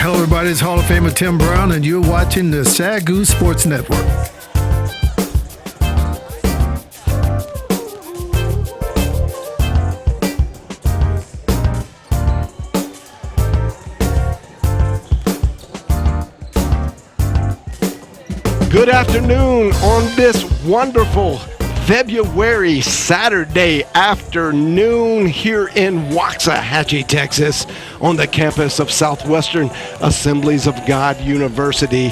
Hello, everybody. It's Hall of Famer Tim Brown, and you're watching the SAGU Sports Network. Good afternoon on this wonderful February Saturday afternoon here in Waxahachie, Texas, on the campus of Southwestern Assemblies of God University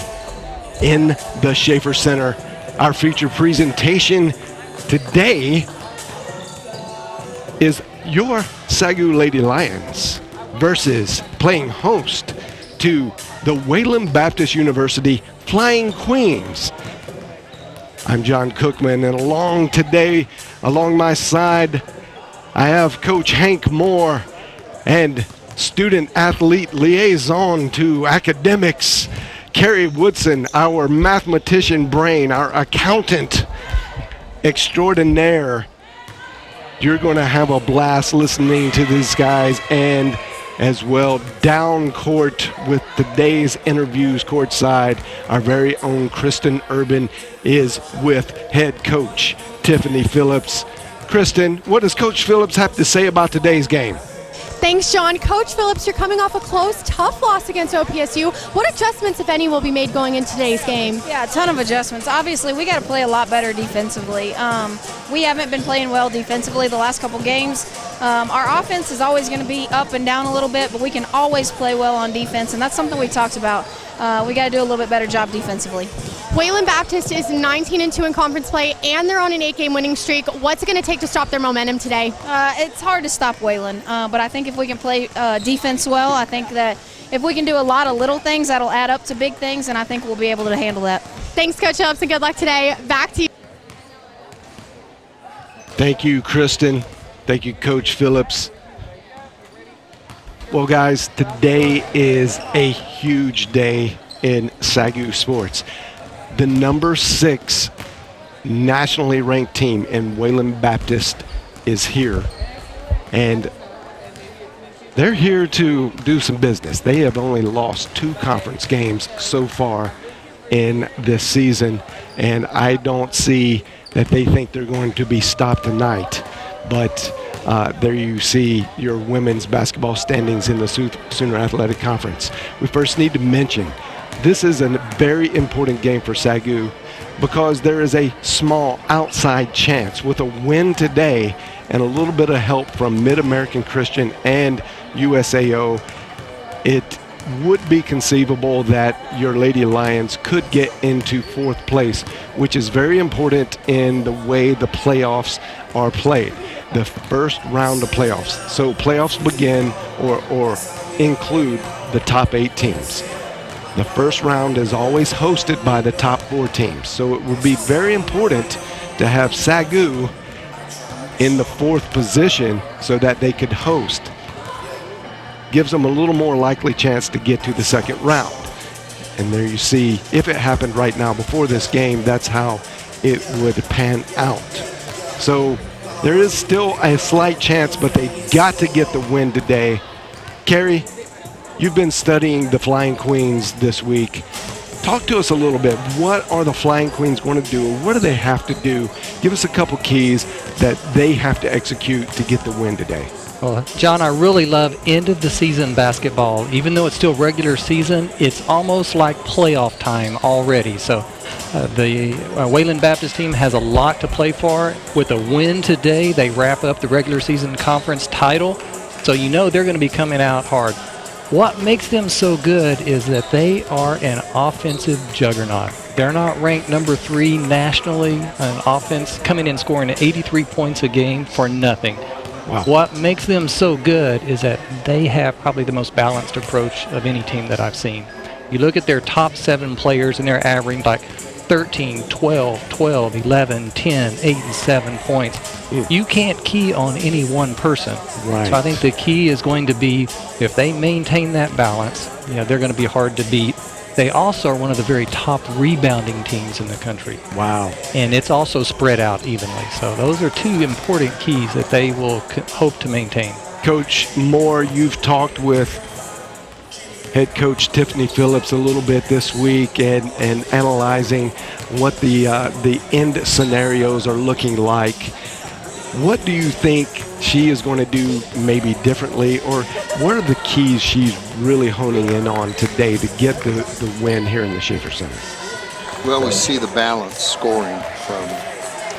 in the Schaefer Center. Our feature presentation today is your SAGU Lady Lions versus playing host to the Wayland Baptist University Flying Queens. I'm John Cookman, and along my side, I have Coach Hank Moore and student athlete liaison to academics, Carrie Woodson, our mathematician brain, our accountant extraordinaire. You're going to have a blast listening to these guys, and as well down court with today's interviews courtside, our very own Kristen Urban is with head coach Tiffany Phillips. Kristen, what does Coach Phillips have to say about today's game? Thanks, John. Coach Phillips, you're coming off a close, tough loss against OPSU. What adjustments, if any, will be made going into today's game? Yeah, a ton of adjustments. Obviously, we got to play a lot better defensively. We haven't been playing well defensively the last couple games. Our offense is always going to be up and down a little bit, but we can always play well on defense, and that's something we talked about. We got to do a little bit better job defensively. Wayland Baptist is 19-2 in conference play, and they're on an 8-game winning streak. What's it going to take to stop their momentum today? It's hard to stop Wayland, but I think if we can play defense well, I think that if we can do a lot of little things, that'll add up to big things, and I think we'll be able to handle that. Thanks, Coach Phillips, and good luck today. Back to you. Thank you, Kristen. Thank you, Coach Phillips. Well, guys, today is a huge day in SAGU sports. The number 6 nationally ranked team in Wayland Baptist is here, and they're here to do some business. They have only lost 2 conference games so far in this season, and I don't see that they think they're going to be stopped tonight. But there you see your women's basketball standings in the Sooner Athletic Conference. We first need to mention this is a very important game for SAGU because there is a small outside chance with a win today and a little bit of help from Mid-American Christian and USAO. It would be conceivable that your Lady Lions could get into 4th place, which is very important in the way the playoffs are played. The first round of playoffs. So playoffs begin or include the top 8 teams. The first round is always hosted by the top 4 teams. So it would be very important to have SAGU in the 4th position so that they could host. Gives them a little more likely chance to get to the 2nd round. And there you see, if it happened right now before this game, that's how it would pan out. So there is still a slight chance, but they've got to get the win today. Carrie, you've been studying the Flying Queens this week. Talk to us a little bit. What are the Flying Queens going to do? What do they have to do? Give us a couple keys that they have to execute to get the win today. Well, John, I really love end-of-the-season basketball. Even though it's still regular season, it's almost like playoff time already. So the Wayland Baptist team has a lot to play for. With a win today, they wrap up the regular season conference title. So you know they're going to be coming out hard. What makes them so good is that they are an offensive juggernaut. They're not ranked number 3 nationally on offense, coming in scoring 83 points a game for nothing. Wow. What makes them so good is that they have probably the most balanced approach of any team that I've seen. You look at their top 7 players and they're averaging like 13, 12, 12, 11, 10, 8, and 7 points. You can't key on any one person. Right. So I think the key is going to be if they maintain that balance, you know, they're going to be hard to beat. They also are one of the very top rebounding teams in the country. Wow. And it's also spread out evenly. So those are 2 important keys that they will hope to maintain. Coach Moore, you've talked with head coach Tiffany Phillips a little bit this week and analyzing what the end scenarios are looking like. What do you think she is going to do maybe differently, or what are the keys she's really honing in on today to get the win here in the Schaefer Center? Well, we see the balance scoring from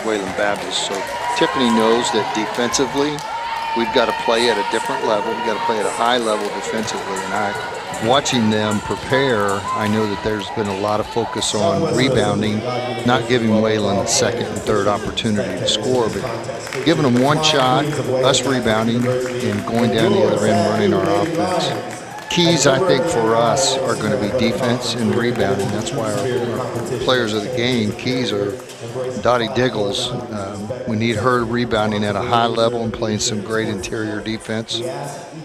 Wayland Baptist. So Tiffany knows that defensively, we've got to play at a different level. We've got to play at a high level defensively. And watching them prepare, I know that there's been a lot of focus on rebounding, not giving Wayland a second and third opportunity to score, but giving them one shot, us rebounding, and going down the other end running our offense. Keys, I think, for us are going to be defense and rebounding. That's why our players of the game, keys are Dottie Diggles. We need her rebounding at a high level and playing some great interior defense,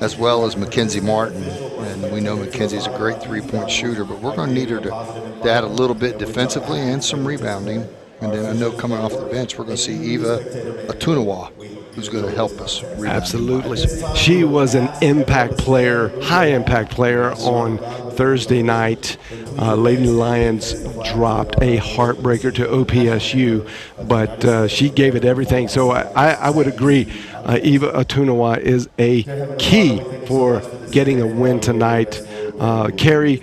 as well as Mackenzie Martin. And we know Mackenzie's a great three-point shooter, but we're going to need her to add a little bit defensively and some rebounding. And then I know coming off the bench, we're going to see Eva Atunawa, who's going to help us. Absolutely. She was an impact player, high impact player on Thursday night. Lady Lions dropped a heartbreaker to OPSU, but she gave it everything. So I would agree. Eva Atunawa is a key for getting a win tonight. Carrie,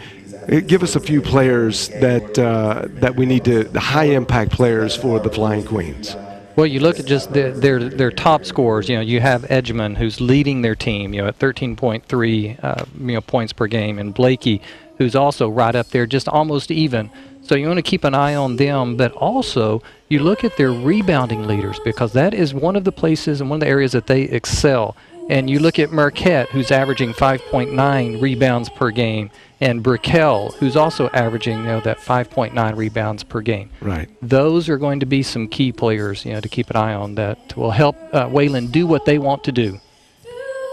give us a few players that we need to, the high impact players for the Flying Queens. Well, you look at just their top scorers. You have Edgman, who's leading their team, at 13.3 points per game, and Blakey, who's also right up there, just almost even. So you want to keep an eye on them, but also you look at their rebounding leaders, because that is one of the places and one of the areas that they excel. And you look at Marquette, who's averaging 5.9 rebounds per game, and Brickell, who's also averaging that 5.9 rebounds per game. Right. Those are going to be some key players, to keep an eye on that will help Wayland do what they want to do.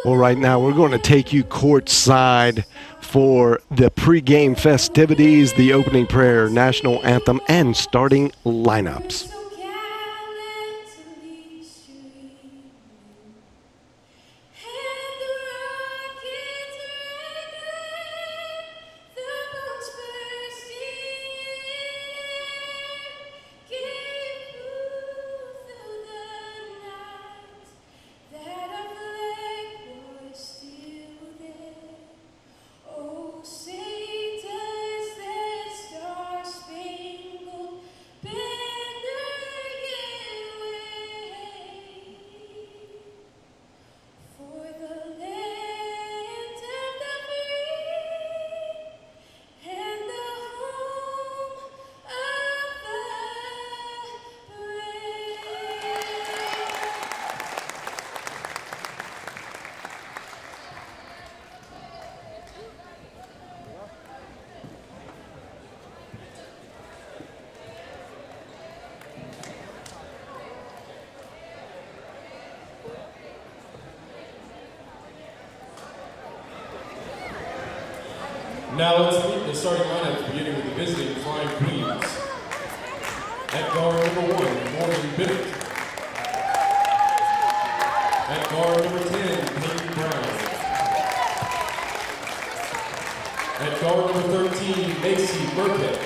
Well, right now we're going to take you courtside for the pregame festivities, the opening prayer, national anthem, and starting lineups. Now let's meet the starting lineup, beginning with the visiting Flying Queens. At guard number 1, Morgan Bennett. At guard number 10, Peyton Brown. At guard number 13, Macy Burkett.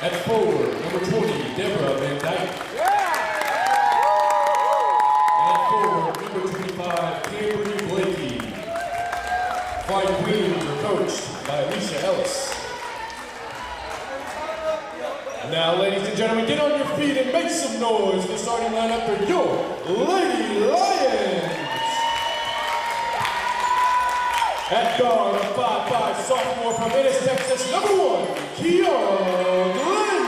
At forward, number 20, Deborah Van Dyke. And at forward, number 25, Camry Blakey. Flying Queens are coached by Alicia Ellis. Now, ladies and gentlemen, get on your feet and make some noise for the starting lineup for your Lady Lions. At guard, 5'5" sophomore from Ennis, Texas, number 1, Kiara Glenn.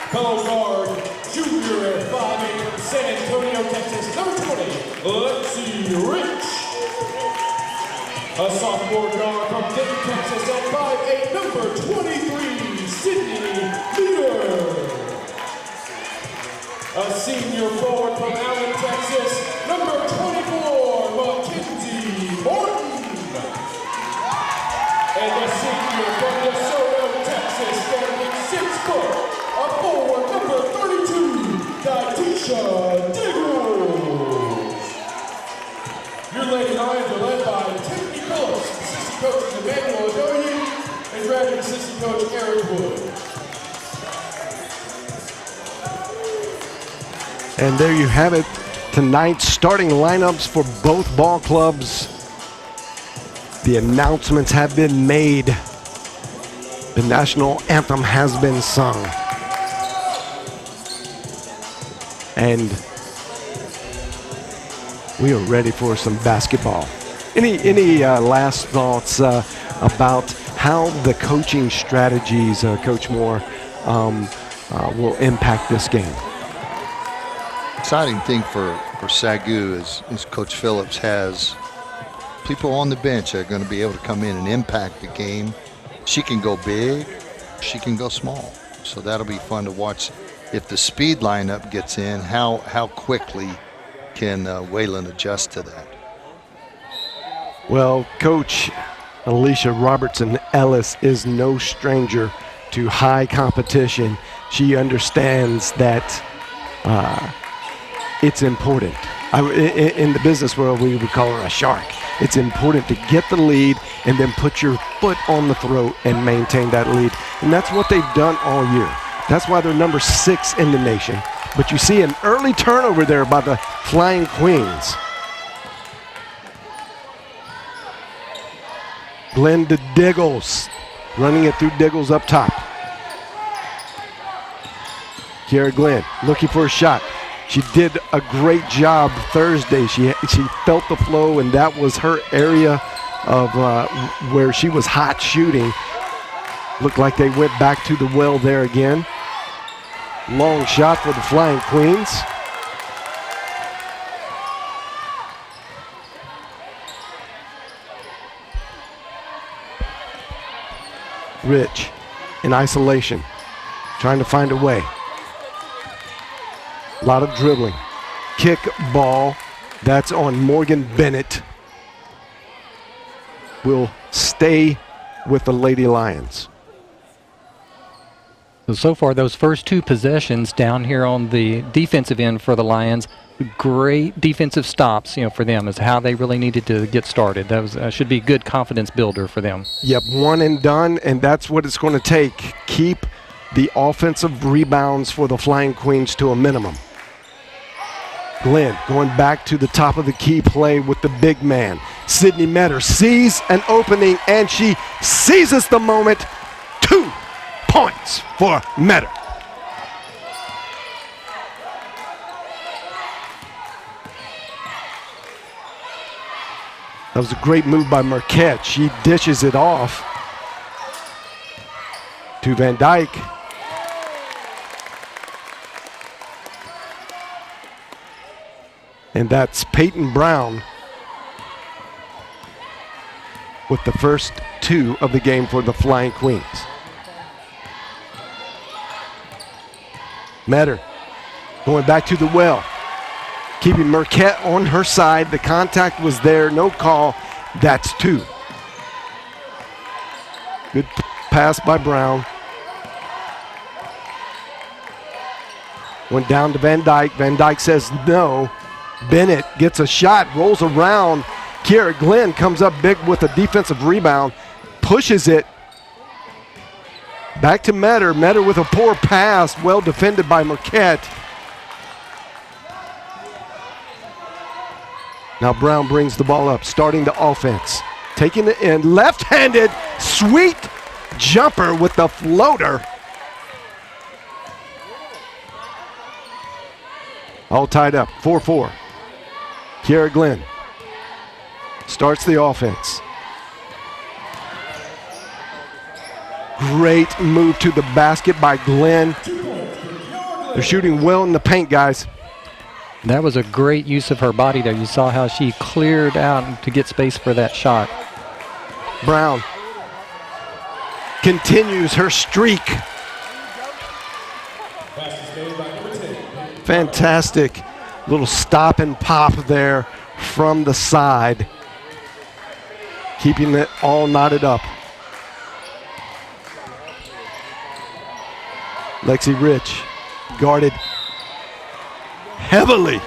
Fellow guard, junior at 5'8" from San Antonio, Texas, number 20, Lexi Rich. A sophomore guard from Denton, Texas at 5'8", number 23, Sydney Leader. A senior forward from Allen, Texas, number 24, Mackenzie Morton. And a senior from DeSoto, Texas, standing 6 foot, a forward, number 32, Datisha Diggles. Your Lady Lions are quarter. And there you have it. Tonight's starting lineups for both ball clubs. The announcements have been made. The national anthem has been sung. And we are ready for some basketball. Any last thoughts about how the coaching strategies, Coach Moore, will impact this game? Exciting thing for SAGU is Coach Phillips has people on the bench that are going to be able to come in and impact the game. She can go big, she can go small. So that'll be fun to watch. If the speed lineup gets in, how quickly can Wayland adjust to that? Well, Coach Alicia Robertson Ellis is no stranger to high competition. She understands that it's important. In the business world, we would call her a shark. It's important to get the lead and then put your foot on the throat and maintain that lead. And that's what they've done all year. That's why they're number 6 in the nation. But you see an early turnover there by the Flying Queens. Glenn to Diggles, running it through Diggles up top. Kiara Glenn looking for a shot. She did a great job Thursday. She felt the flow, and that was her area of where she was hot shooting. Looked like they went back to the well there again. Long shot for the Flying Queens. Rich in isolation, trying to find a way. A lot of dribbling. Kick ball. That's on Morgan Bennett. Will stay with the Lady Lions. So far, those first 2 possessions down here on the defensive end for the Lions, great defensive stops, for them is how they really needed to get started. That was should be a good confidence builder for them. Yep, one and done, and that's what it's going to take. Keep the offensive rebounds for the Flying Queens to a minimum. Glenn going back to the top of the key play with the big man. Sydney Metter sees an opening, and she seizes the moment. 2 points for Metter. That was a great move by Marquette. She dishes it off to Van Dyke. And that's Peyton Brown with the first 2 of the game for the Flying Queens. Metter going back to the well, keeping Marquette on her side. The contact was there, no call. That's 2. Good pass by Brown. Went down to Van Dyke. Van Dyke says no. Bennett gets a shot, rolls around. Kiara Glenn comes up big with a defensive rebound, pushes it. Back to Metter. Metter with a poor pass, well defended by Marquette. Now Brown brings the ball up, starting the offense. Taking it in, left-handed, sweet jumper with the floater. All tied up, 4-4. Kiara Glenn starts the offense. Great move to the basket by Glenn. They're shooting well in the paint, guys. That was a great use of her body there. You saw how she cleared out to get space for that shot. Brown continues her streak. Fantastic little stop and pop there from the side, keeping it all knotted up. Lexi Rich guarded heavily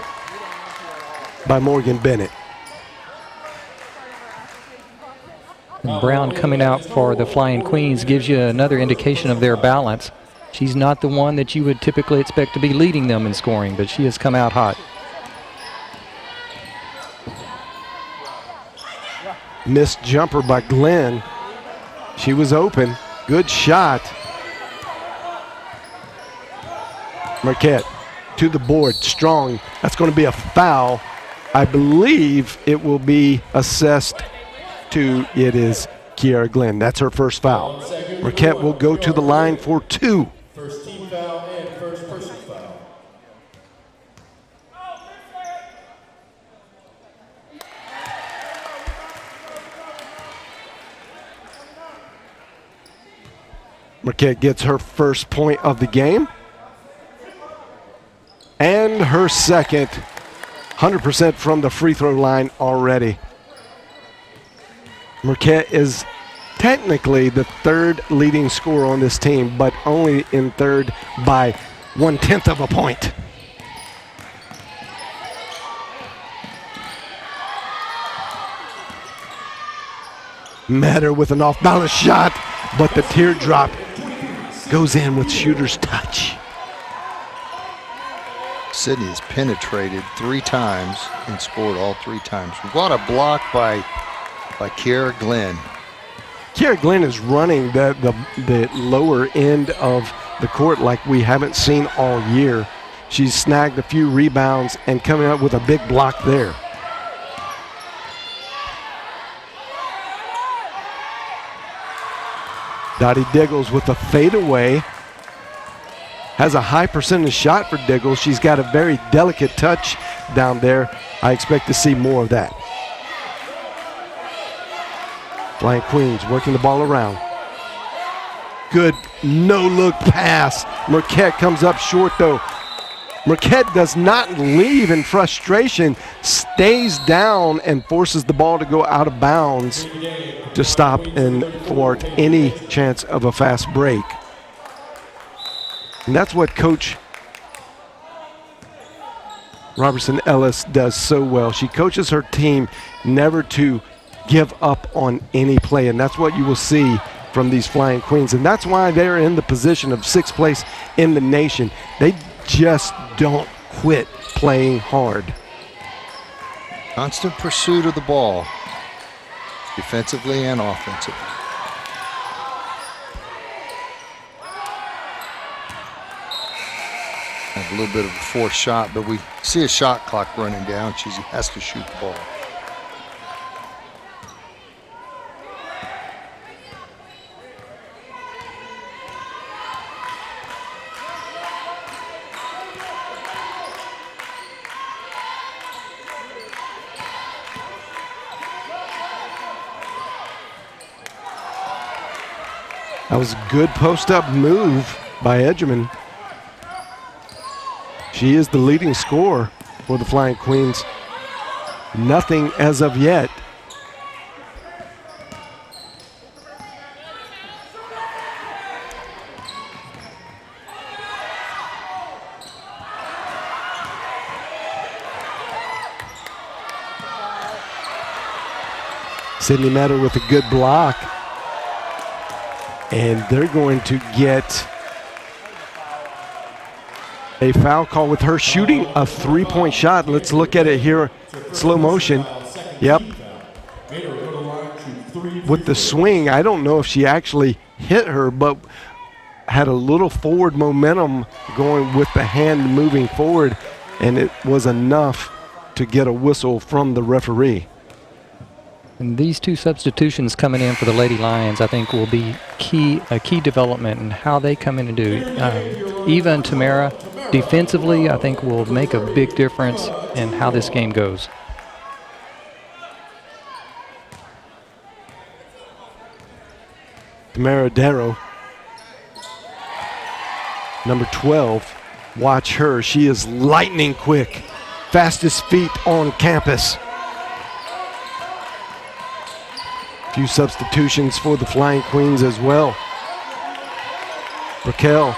by Morgan Bennett. And Brown coming out for the Flying Queens gives you another indication of their balance. She's not the one that you would typically expect to be leading them in scoring, but she has come out hot. Missed jumper by Glenn. She was open. Good shot. Marquette to the board, strong. That's going to be a foul. I believe it will be assessed to, it is Kiara Glenn. That's her first foul. Marquette will go to the line for 2. First team foul and first person foul. Marquette gets her first point of the game. And her second, 100% from the free throw line already. Marquette is technically the third leading scorer on this team, but only in third by 1/10 of a point. Matter with an off-balance shot, but the teardrop goes in with shooter's touch. Sydney has penetrated 3 times and scored all 3 times. What a block by Kiara Glenn. Kiara Glenn is running the lower end of the court like we haven't seen all year. She's snagged a few rebounds and coming up with a big block there. Dottie Diggles with a fadeaway. Has a high percentage shot for Diggles. She's got a very delicate touch down there. I expect to see more of that. Flying Queens working the ball around. Good no-look pass. Marquette comes up short though. Marquette does not leave in frustration, stays down and forces the ball to go out of bounds to stop and thwart any chance of a fast break. And that's what Coach Robertson Ellis does so well. She coaches her team never to give up on any play, and that's what you will see from these Flying Queens. And that's why they're in the position of 6th place in the nation. They just don't quit playing hard. Constant pursuit of the ball, defensively and offensively. Have a little bit of a forced shot, but we see a shot clock running down. She has to shoot the ball. That was a good post-up move by Edgerman. She is the leading scorer for the Flying Queens. Nothing as of yet. Sydney Matter with a good block. And they're going to get a foul call with her shooting a 3-point shot. Let's look at it here, slow motion. Yep. With the swing, I don't know if she actually hit her, but had a little forward momentum going with the hand moving forward, and it was enough to get a whistle from the referee. And these 2 substitutions coming in for the Lady Lions, I think, will be a key development in how they come in and do. Eva and Tamara, defensively, I think will make a big difference in how this game goes. Tamara Darrow, number 12. Watch her. She is lightning quick. Fastest feet on campus. Few substitutions for the Flying Queens as well. Raquel.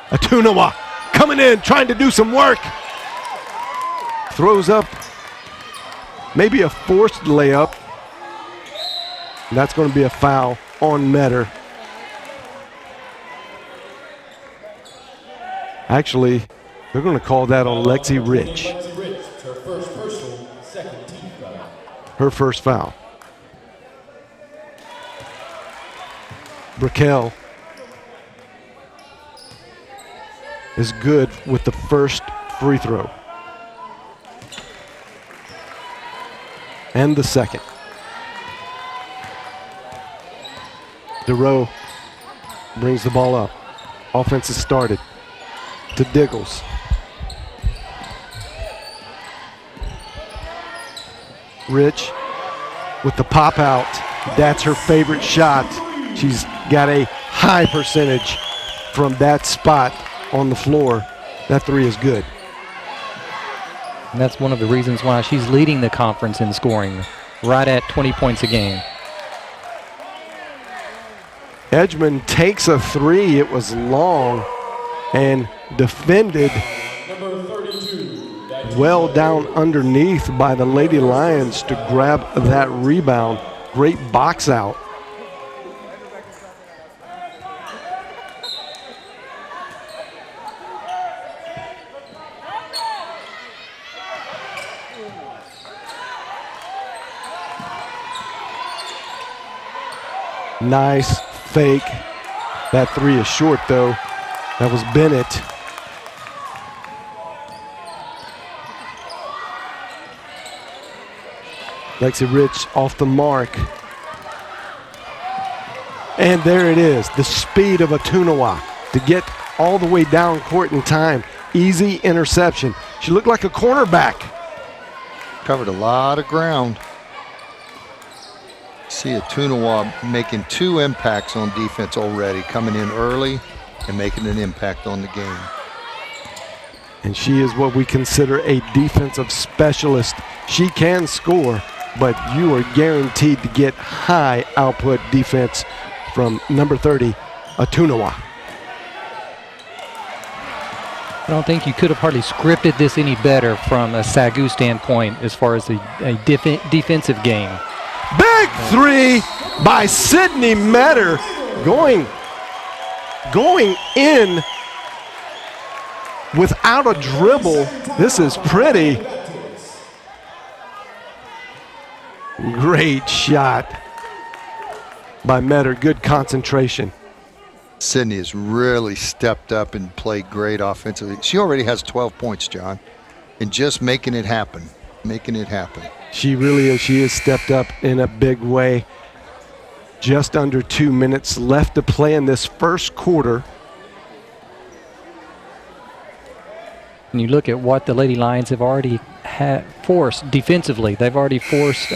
Atunawa coming in, trying to do some work. throws up maybe a forced layup. And that's going to be a foul on Metter. Actually, they're going to call that on Lexi Rich. Lexi Rich, her first personal, second team foul. Her first foul. Brickell is good with the first free throw. And the second. DeRoe brings the ball up. Offense is started to Diggles. Rich with the pop out. That's her favorite shot. She's got a high percentage from that spot on the floor. That three is good. And that's one of the reasons why she's leading the conference in scoring, right at 20 points a game. Edgman takes a three. It was long and defended Number 32, well down underneath by the Lady Lions to grab that rebound. Great box out. Nice fake. That three is short though. That was Bennett. Lexi Rich off the mark. And there it is, the speed of Atunawa to get all the way down court in time. Easy interception. She looked like a cornerback. Covered a lot of ground. See Atunawa making two impacts on defense already, coming in early and making an impact on the game. And she is what we consider a defensive specialist. She can score, but you are guaranteed to get high output defense from number 30, Atunawa. I don't think you could have hardly scripted this any better from a SAGU standpoint as far as a defensive game. Big three by Sydney Metter, going in without a dribble. This is pretty. Great shot by Metter, good concentration. Sydney has really stepped up and played great offensively. She already has 12 points, John, and just making it happen, She really is. She has stepped up in a big way. Just under 2 minutes left to play in this first quarter. And you look at what the Lady Lions have already forced defensively. They've already forced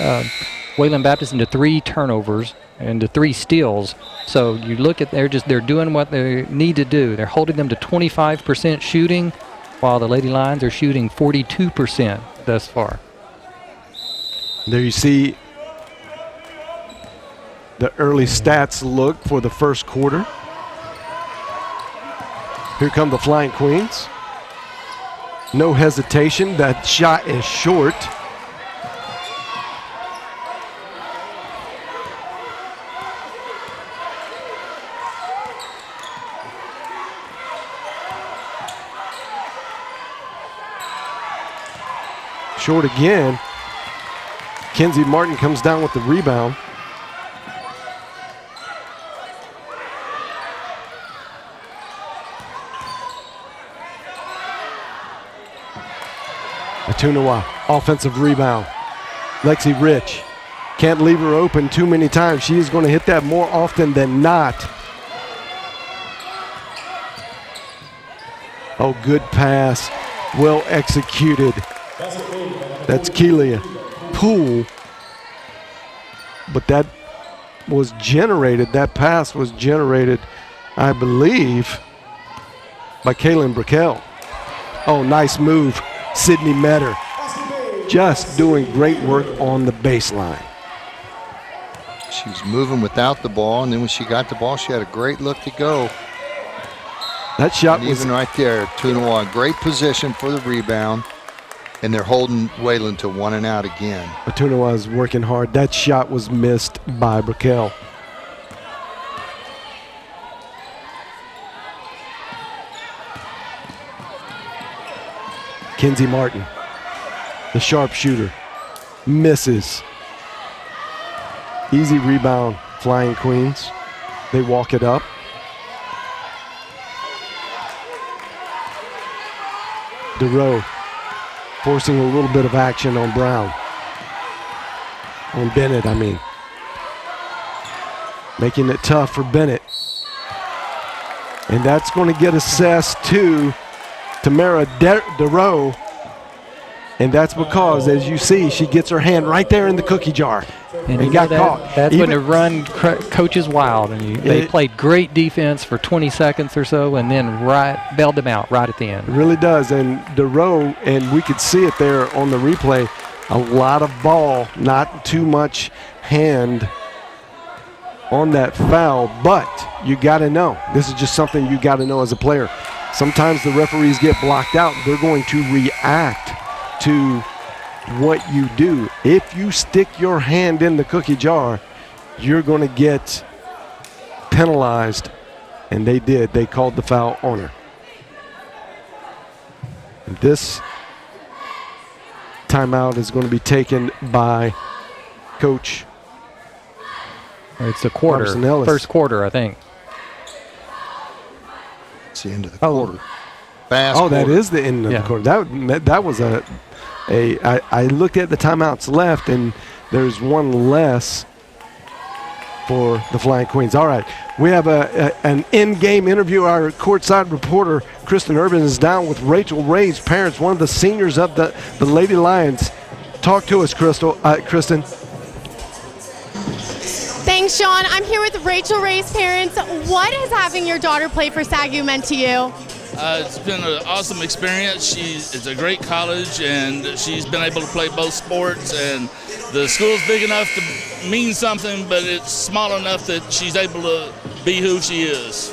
Wayland Baptist into 3 turnovers and to 3 steals. So you look at they're doing what they need to do. They're holding them to 25% shooting, while the Lady Lions are shooting 42% thus far. There you see the early stats look for the first quarter. Here come the Flying Queens. No hesitation. That shot is short. Short again. Kenzie Martin comes down with the rebound. Atunawa, offensive rebound. Lexi Rich can't leave her open too many times. She is going to hit that more often than not. Oh, good pass. Well executed. That's Keelia Poole. But that was generated, that pass was generated, I believe, by Kaylin Brickell. Oh, nice move. Sydney Metter just doing great work on the baseline. She was moving without the ball, and then when she got the ball, she had a great look to go. That shot and was even right there, Atunawa, great position for the rebound, and they're holding Wayland to 1 and out again. Atuna was working hard. That shot was missed by Brickell. Kenzie Martin, the sharpshooter, misses. Easy rebound, Flying Queens. They walk it up. DeRoe forcing a little bit of action on Brown. On Bennett, I mean. Making it tough for Bennett. And that's going to get assessed to Tamara DeRoe. And that's because, as you see, she gets her hand right there in the cookie jar and got caught. That's when the run coaches wild. And they played great defense for 20 seconds or so and then bailed them out right at the end. It really does. And DeRoe, and we could see it there on the replay, a lot of ball, not too much hand on that foul. But you got to know, this is just something you got to know as a player. Sometimes the referees get blocked out. They're going to react to what you do. If you stick your hand in the cookie jar, you're going to get penalized. And they did. They called the foul on her. And this timeout is going to be taken by Coach. It's a quarter. First quarter, I think. It's the end of the quarter. Fast quarter. That is the end of the quarter. That was I looked at the timeouts left, and there's one less for the Flying Queens. All right, we have an in-game interview. Our courtside reporter, Kristen Urban, is down with Rachel Ray's parents, one of the seniors of the Lady Lions. Talk to us, Kristen. Thanks, Sean. I'm here with Rachel Ray's parents. What has having your daughter play for SAGU meant to you? It's been an awesome experience. It's a great college, and she's been able to play both sports. And the school's big enough to mean something, but it's small enough that she's able to be who she is.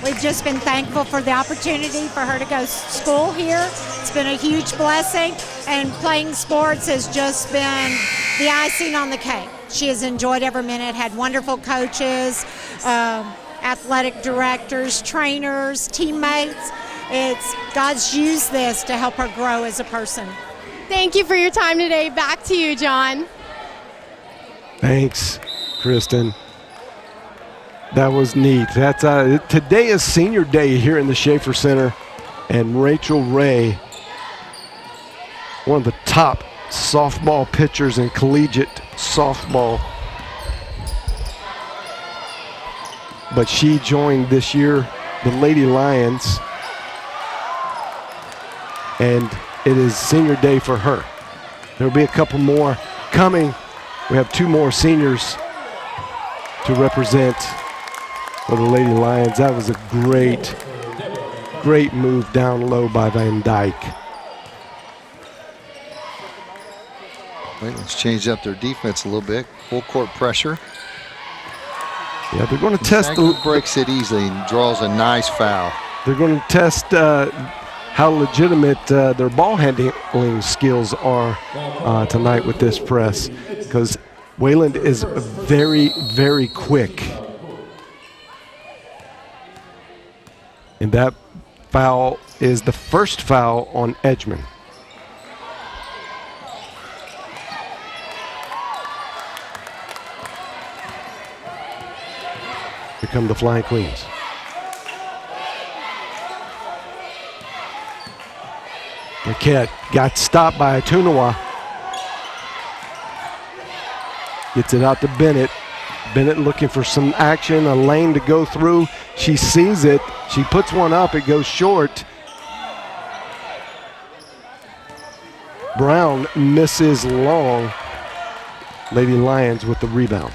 We've just been thankful for the opportunity for her to go to school here. It's been a huge blessing, and playing sports has just been the icing on the cake. She has enjoyed every minute, had wonderful coaches, athletic directors, trainers, teammates. God's used this to help her grow as a person. Thank you for your time today. Back to you, John. Thanks, Kristen. That was neat. That's today is senior day here in the Schaefer Center, and Rachel Ray, one of the top softball pitchers in collegiate softball. But she joined this year the Lady Lions, and it is senior day for her. There'll be a couple more coming. We have 2 more seniors to represent for the Lady Lions. That was a great move down low by Van Dyke. Let's change up their defense a little bit. Full court pressure. Yeah, they're going to test. Breaks it easily and draws a nice foul. They're going to test how legitimate their ball handling skills are tonight with this press, because Wayland is very, very quick. And that foul is the first foul on Edgman. Here come the Flying Queens. Marquette got stopped by Atunawa. Gets it out to Bennett. Bennett looking for some action, a lane to go through. She sees it. She puts one up. It goes short. Brown misses long. Lady Lions with the rebound.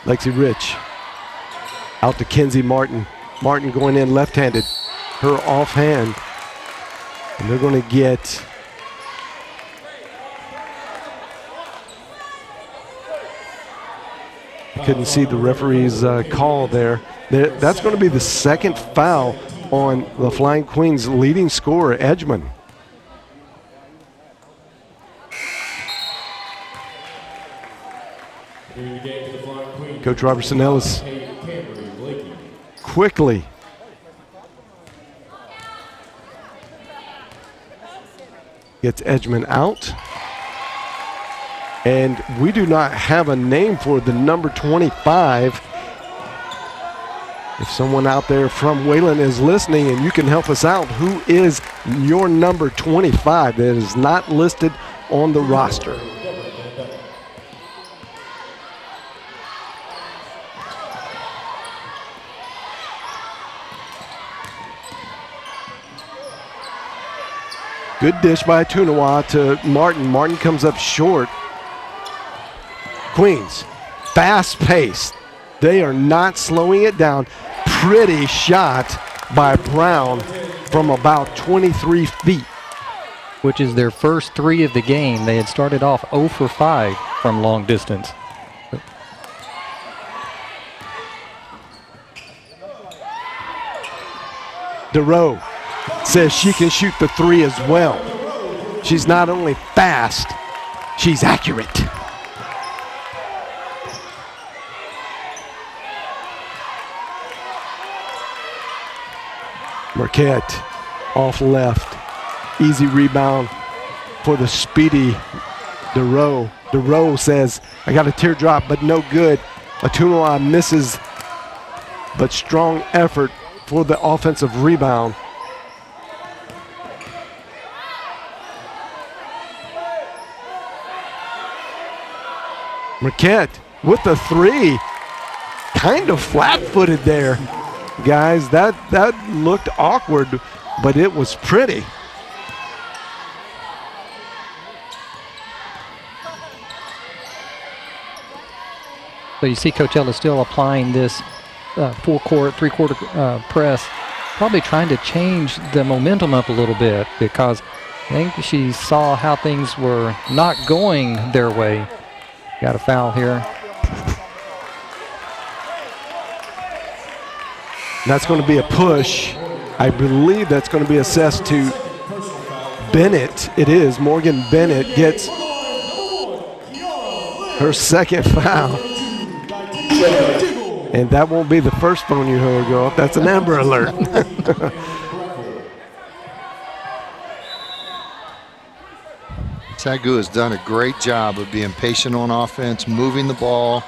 Lexi Rich out to Kenzie Martin. Martin going in left-handed. Her offhand. And they're going to get couldn't see the referee's call there. That's going to be the second foul on the Flying Queens' leading scorer, Edgman. Coach Robertson Ellis quickly gets Edgman out. And we do not have a name for the number 25. If someone out there from Wayland is listening and you can help us out, who is your number 25 that is not listed on the roster? Good dish by Tunawa to Martin. Martin comes up short. Queens, fast-paced. They are not slowing it down. Pretty shot by Brown from about 23 feet. Which is their first 3 of the game. They had started off 0 for 5 from long distance. DeRoe says she can shoot the 3 as well. She's not only fast, she's accurate. Marquette off left. Easy rebound for the speedy DeRoe. DeRoe says, I got a teardrop, but no good. Atunoa misses, but strong effort for the offensive rebound. Marquette with the 3. Kind of flat-footed there. Guys, that looked awkward, but it was pretty. So you see Coach Ellis still applying this 4-quart, 3-quarter press, probably trying to change the momentum up a little bit because I think she saw how things were not going their way. Got a foul here. That's going to be a push. I believe that's going to be assessed to Bennett. It is. Morgan Bennett gets her second foul. And that won't be the first phone you heard go off. That's an Amber Alert. SAGU has done a great job of being patient on offense, moving the ball,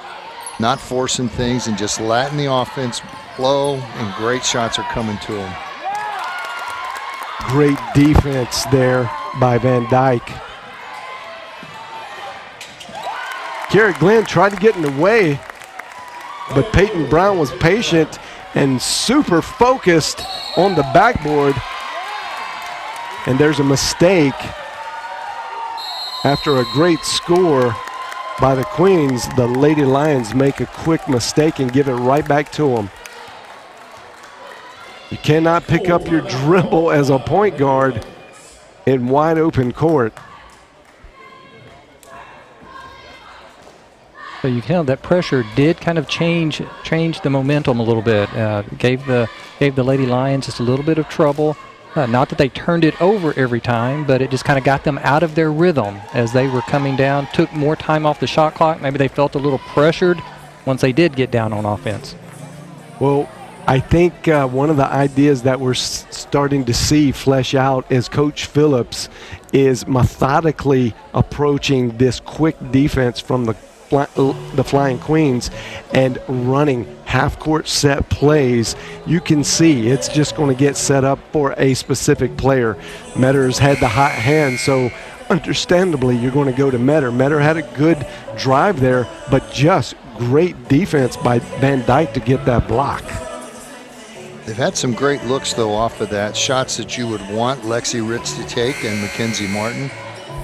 not forcing things, and just letting the offense flow, and great shots are coming to them. Great defense there by Van Dyke. Garrett Glenn tried to get in the way, but Peyton Brown was patient and super focused on the backboard. And there's a mistake. After a great score by the Queens, the Lady Lions make a quick mistake and give it right back to them. You cannot pick up your dribble as a point guard in wide open court. So you can tell that pressure did kind of change the momentum a little bit. Gave the Lady Lions just a little bit of trouble. Not that they turned it over every time, but it just kind of got them out of their rhythm as they were coming down. Took more time off the shot clock. Maybe they felt a little pressured once they did get down on offense. Well, I think one of the ideas that we're starting to see flesh out as Coach Phillips is methodically approaching this quick defense from the Flying Queens and running half-court set plays. You can see it's just going to get set up for a specific player. Metter's had the hot hand, so understandably you're going to go to Metter. Metter had a good drive there, but just great defense by Van Dyke to get that block. They've had some great looks, though, off of that. Shots that you would want Lexi Ritz to take and Mackenzie Martin.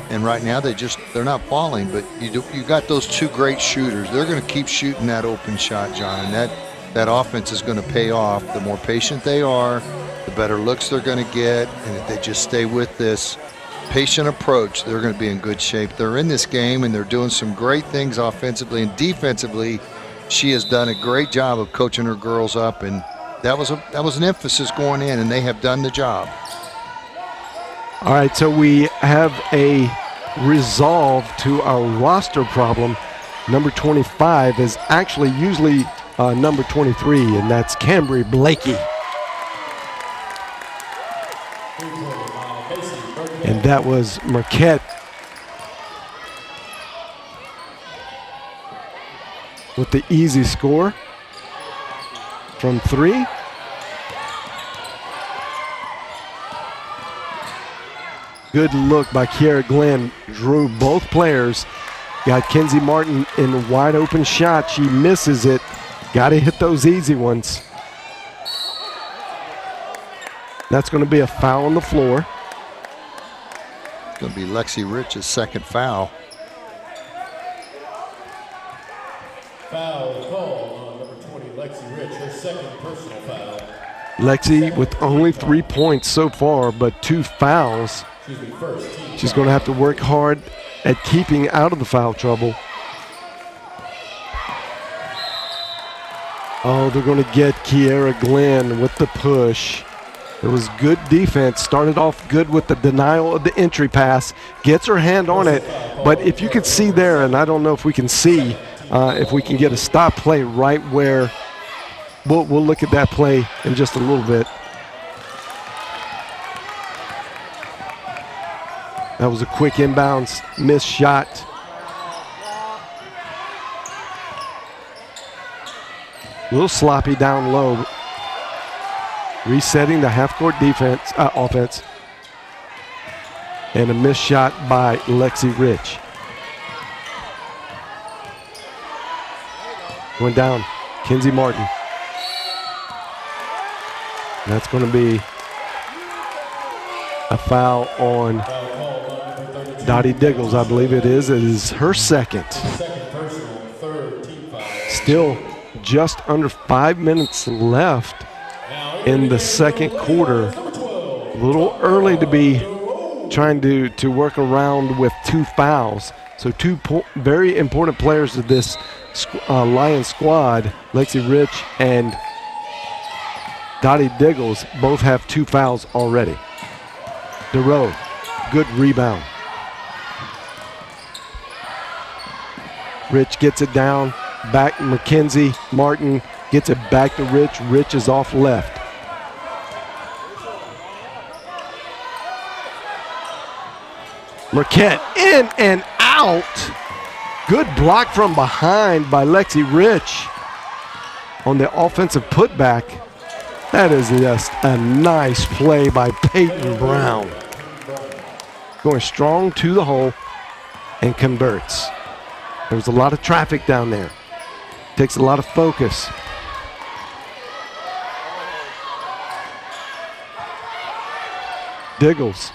And right now they're not falling, but you got those 2 great shooters. They're going to keep shooting that open shot, John, and that offense is going to pay off. The more patient they are, the better looks they're going to get, and if they just stay with this patient approach, they're going to be in good shape. They're in this game, and they're doing some great things offensively and defensively. She has done a great job of coaching her girls up, and That was an emphasis going in, and they have done the job. All right, so we have a resolve to our roster problem. Number 25 is actually usually number 23, and that's Cambry Blakey. And that was Marquette with the easy score from 3. Good look by Kiara Glenn. Drew both players. Got Kenzie Martin in a wide open shot. She misses it. Got to hit those easy ones. That's going to be a foul on the floor. It's going to be Lexi Rich's second foul. Foul called on number 20, Lexi Rich, her second personal foul. Lexi with only 3 points so far, but 2 fouls. She's going to have to work hard at keeping out of the foul trouble. Oh, they're going to get Kiara Glenn with the push. It was good defense. Started off good with the denial of the entry pass. Gets her hand on it. But if you could see there, and I don't know if we can see, if we can get a stop play right where, we'll look at that play in just a little bit. That was a quick inbounds, missed shot. A little sloppy down low. Resetting the half-court defense, offense. And a missed shot by Lexi Rich. Going down, Kenzie Martin. And that's going to be a foul on Dottie Diggles, I believe it is. It is her second. Still just under 5 minutes left in the second quarter. A little early to be trying to work around with 2 fouls. So 2 very important players of this Lions squad, Lexi Rich and Dottie Diggles, both have 2 fouls already. DeRoe, good rebound. Rich gets it down, back McKenzie. Martin gets it back to Rich. Rich is off left. Marquette in and out. Good block from behind by Lexi Rich on the offensive putback. That is just a nice play by Peyton Brown. Going strong to the hole and converts. There was a lot of traffic down there. Takes a lot of focus. Diggles.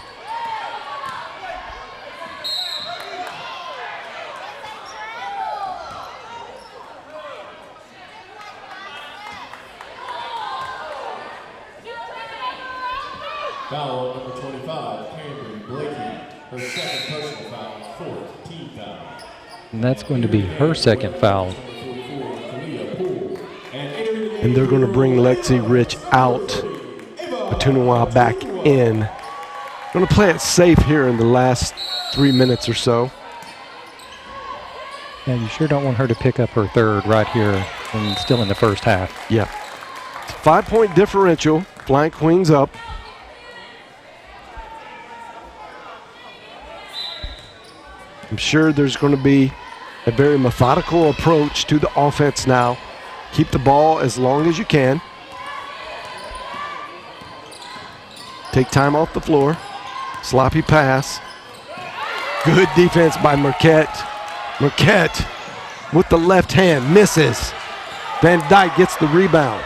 Foul on number 25, Cambry Blakey, her second personal foul, 4th team foul. And that's going to be her second foul. And they're going to bring Lexi Rich out. Batunawa back in. Going to play it safe here in the last 3 minutes or so. Yeah, you sure don't want her to pick up her third right here and still in the first half. Yeah. It's a 5-point differential. Flying Queens up. I'm sure there's going to be a very methodical approach to the offense now. Keep the ball as long as you can. Take time off the floor. Sloppy pass. Good defense by Marquette. Marquette with the left hand misses. Van Dyke gets the rebound.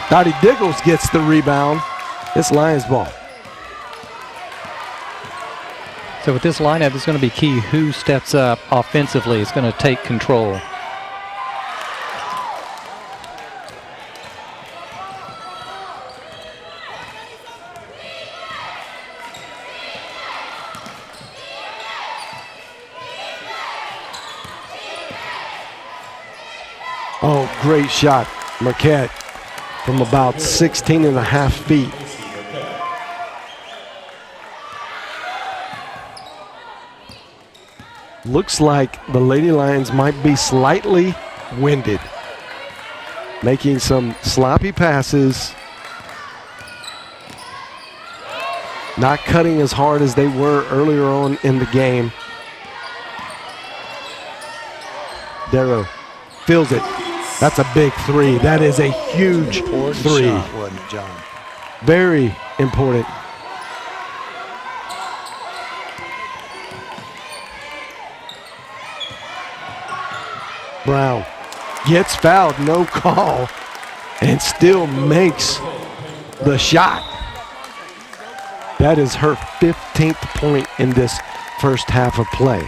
Dottie Diggles gets the rebound. It's Lions ball. So with this lineup, it's going to be key who steps up offensively. It's going to take control. Oh, great shot Marquette from about 16 and a half feet. Looks like the Lady Lions might be slightly winded, making some sloppy passes, not cutting as hard as they were earlier on in the game. Darrow feels it. That's a big three. That is a huge three. Shot, wasn't it, John? Very important. Brown gets fouled, no call, and still makes the shot. That is her 15th point in this first half of play.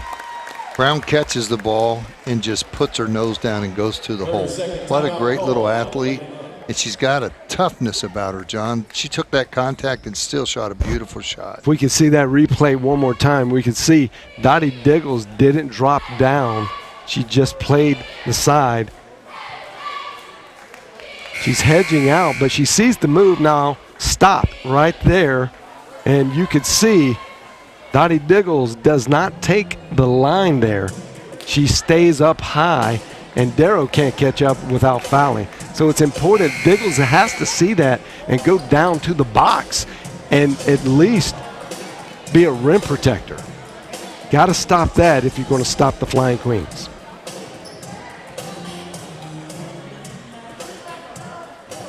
Brown catches the ball and just puts her nose down and goes to the hole. What a great little athlete. And she's got a toughness about her, John. She took that contact and still shot a beautiful shot. If we could see that replay one more time, we could see Dottie Diggles didn't drop down. She just played the side. She's hedging out, but she sees the move now. Stop right there. And you could see Dottie Diggles does not take the line there. She stays up high, and Darrow can't catch up without fouling. So it's important. Diggles has to see that and go down to the box and at least be a rim protector. Got to stop that if you're going to stop the Flying Queens.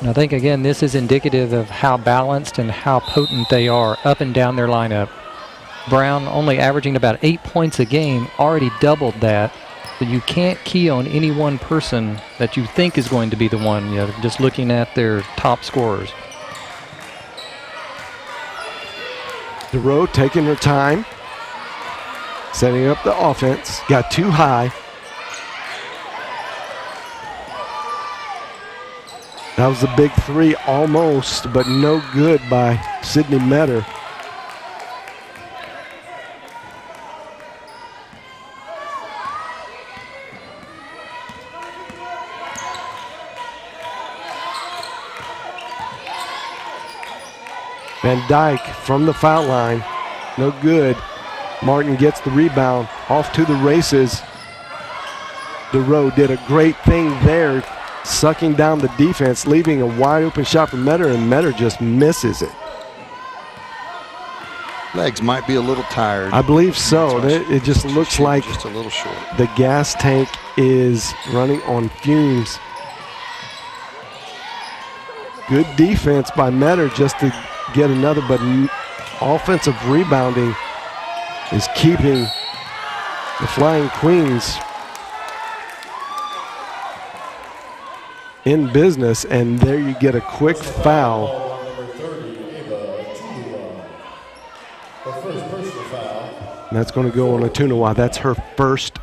And I think, again, this is indicative of how balanced and how potent they are up and down their lineup. Brown only averaging about 8 points a game, already doubled that. But you can't key on any one person that you think is going to be the one, you know, just looking at their top scorers. DeRoe taking her time, setting up the offense, got too high. That was a big three almost, but no good by Sydney Metter. Van Dyke from the foul line, no good. Martin gets the rebound, off to the races. DeRoe did a great thing there, sucking down the defense, leaving a wide open shot for Metter, and Metter just misses it. Legs might be a little tired. I believe so. It just looks like just a little short. The gas tank is running on fumes. Good defense by Metter just to get another, but offensive rebounding is keeping the Flying Queens in business, and there you get a quick foul. And that's going to go on Atunawa. That's her first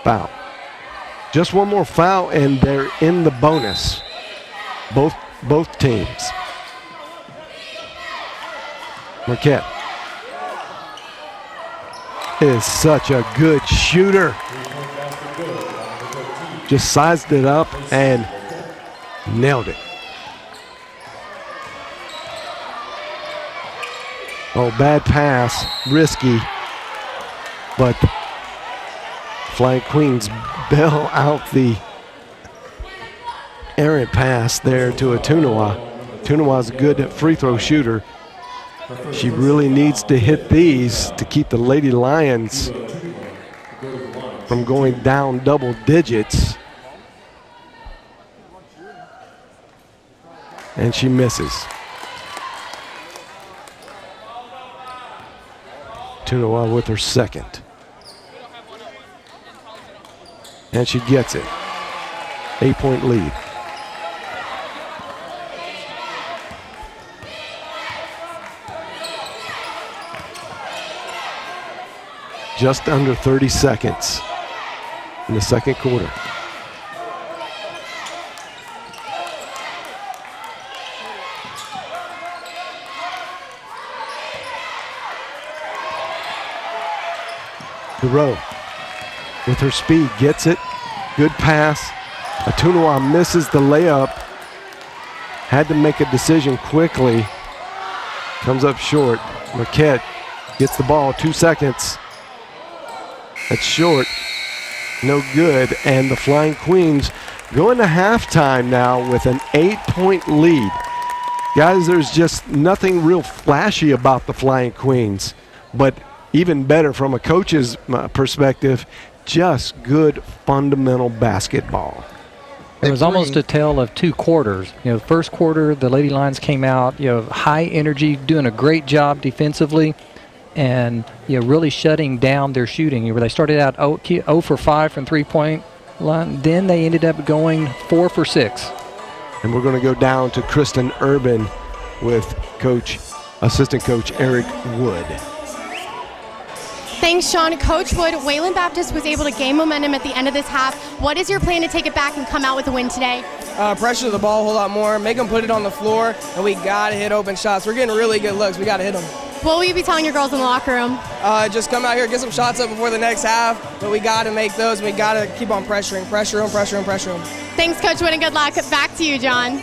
foul. Just one more foul, and they're in the bonus. Both teams. Marquette is such a good shooter. Just sized it up and nailed it. Oh, bad pass, risky, but Flying Queens bail out the errant pass there to Atunawa. Atunawa's a good free throw shooter. She really needs to hit these to keep the Lady Lions from going down double digits. And she misses. Atunawa with her second. And she gets it. 8-point lead. Just under 30 seconds in the second quarter. DeRoe with her speed gets it. Good pass. Atunawa misses the layup. Had to make a decision quickly. Comes up short. Marquette gets the ball, 2 seconds. That's short. No good. And the Flying Queens go into halftime now with an 8-point lead. Guys, there's just nothing real flashy about the Flying Queens, but even better from a coach's perspective, just good fundamental basketball. It was almost a tale of 2 quarters. The first quarter, the Lady Lions came out, high energy, doing a great job defensively, and really shutting down their shooting. Where they started out 0 for 5 from three-point line, then they ended up going 4 for 6. And we're going to go down to Kristen Urban with assistant coach Eric Wood. Thanks, Sean. Coach Wood, Wayland Baptist was able to gain momentum at the end of this half. What is your plan to take it back and come out with a win today? Pressure the ball a whole lot more, make them put it on the floor, and we got to hit open shots. We're getting really good looks. We got to hit them. What will you be telling your girls in the locker room? Just come out here, get some shots up before the next half, but we got to make those, and we got to keep on pressuring. Pressure them. Thanks, Coach Wood, and good luck. Back to you, John.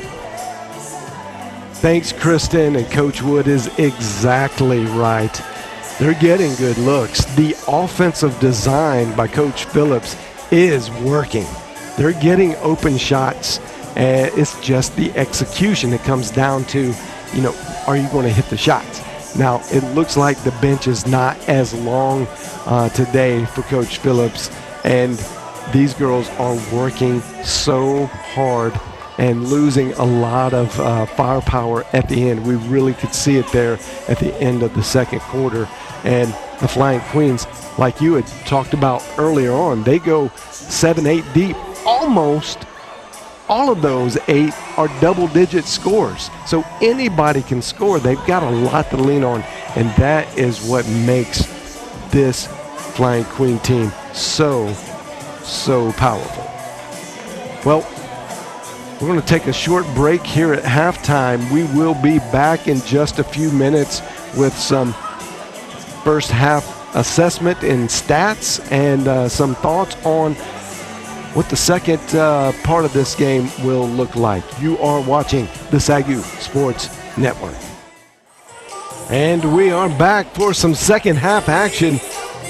Thanks, Kristen, and Coach Wood is exactly right. They're getting good looks. The offensive design by Coach Phillips is working. They're getting open shots, and it's just the execution that comes down to, are you going to hit the shots? Now, it looks like the bench is not as long today for Coach Phillips, and these girls are working so hard and losing a lot of firepower at the end. We really could see it there at the end of the second quarter. And the Flying Queens, like you had talked about earlier on, they go 7-8 deep. Almost all of those 8 are double-digit scores. So anybody can score. They've got a lot to lean on, and that is what makes this Flying Queen team so powerful. Well, we're going to take a short break here at halftime. We will be back in just a few minutes with some first half assessment and stats and some thoughts on what the second part of this game will look like. You are watching the SAGU Sports Network. And we are back for some second half action,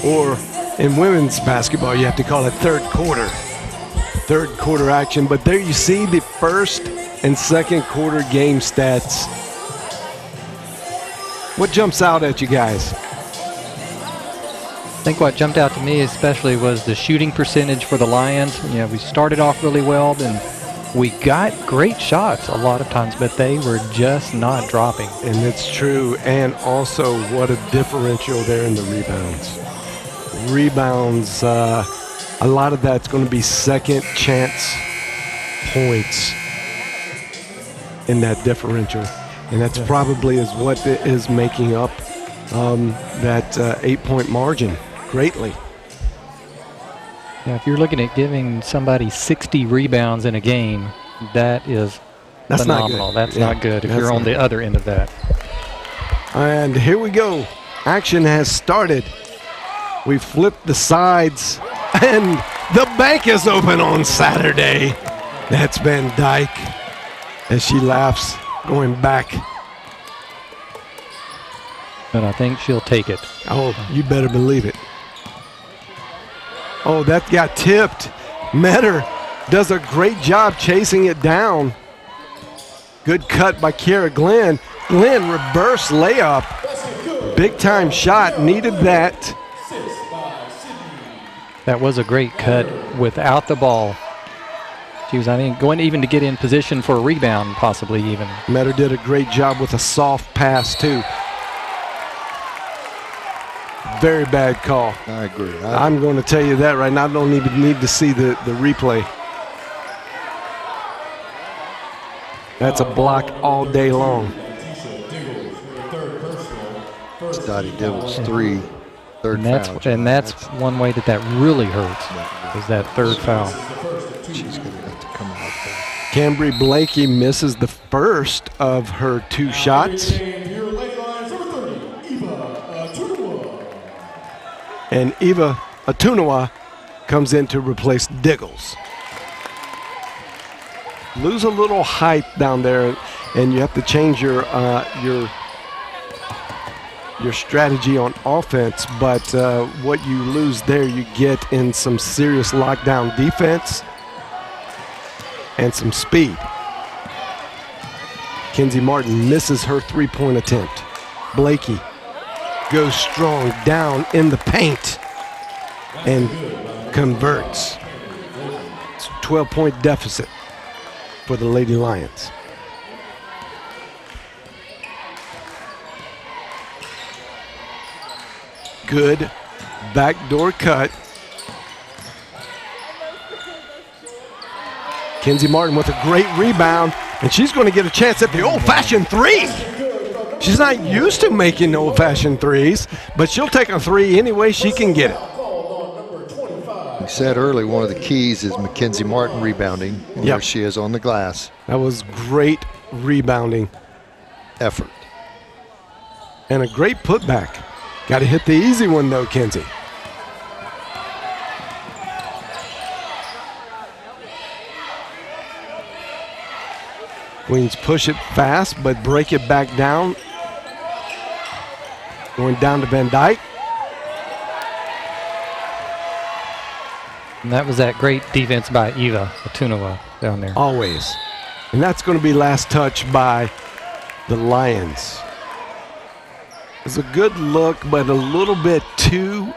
or in women's basketball, you have to call it third quarter. Third quarter action, but there you see the first and second quarter game stats. What jumps out at you guys? I think what jumped out to me especially was the shooting percentage for the Lions. We started off really well, and we got great shots a lot of times, but they were just not dropping. And it's true, and also what a differential there in the rebounds. A lot of that's going to be second chance points in that differential. And that's probably is what is making up that 8-point margin greatly. Yeah, if you're looking at giving somebody 60 rebounds in a game, that's phenomenal. That's not good if you're on the other end of that. And here we go. Action has started. We flipped the sides, and the bank is open on Saturday. That's Van Dyke as she laughs, going back. But I think she'll take it. Oh, you better believe it. Oh, that got tipped. Metter does a great job chasing it down. Good cut by Kiera Glenn. Glenn reverse layup. Big time shot, needed that. That was a great cut without the ball. She was, going even to get in position for a rebound, possibly even. Metter did a great job with a soft pass, too. Very bad call. I agree. I'm going to tell you that right now. I don't even need to see the replay. That's a block all day long. It's Dottie Dibble's third foul. And that's one way that really hurts, is that third foul. She's going to have to come out there. Cambry Blakey misses the first of her 2 shots. And Eva Atunawa comes in to replace Diggles. lose a little height down there, and you have to change your strategy on offense. But what you lose there, you get in some serious lockdown defense and some speed. Kenzie Martin misses her three-point attempt. Blakey goes strong down in the paint and converts. It's a 12-point deficit for the Lady Lions. Good backdoor cut. Kenzie Martin with a great rebound, and she's going to get a chance at the old-fashioned three. She's not used to making old-fashioned threes, but she'll take a three any way she can get it. We said early one of the keys is Mackenzie Martin rebounding, and there she is on the glass. That was great rebounding effort. And a great putback. Got to hit the easy one though, Kenzie. Queens push it fast, but break it back down. Going down to Van Dyke. And that was that great defense by Eva Atunoa down there. Always. And that's going to be last touch by the Lions. It's a good look, but a little bit too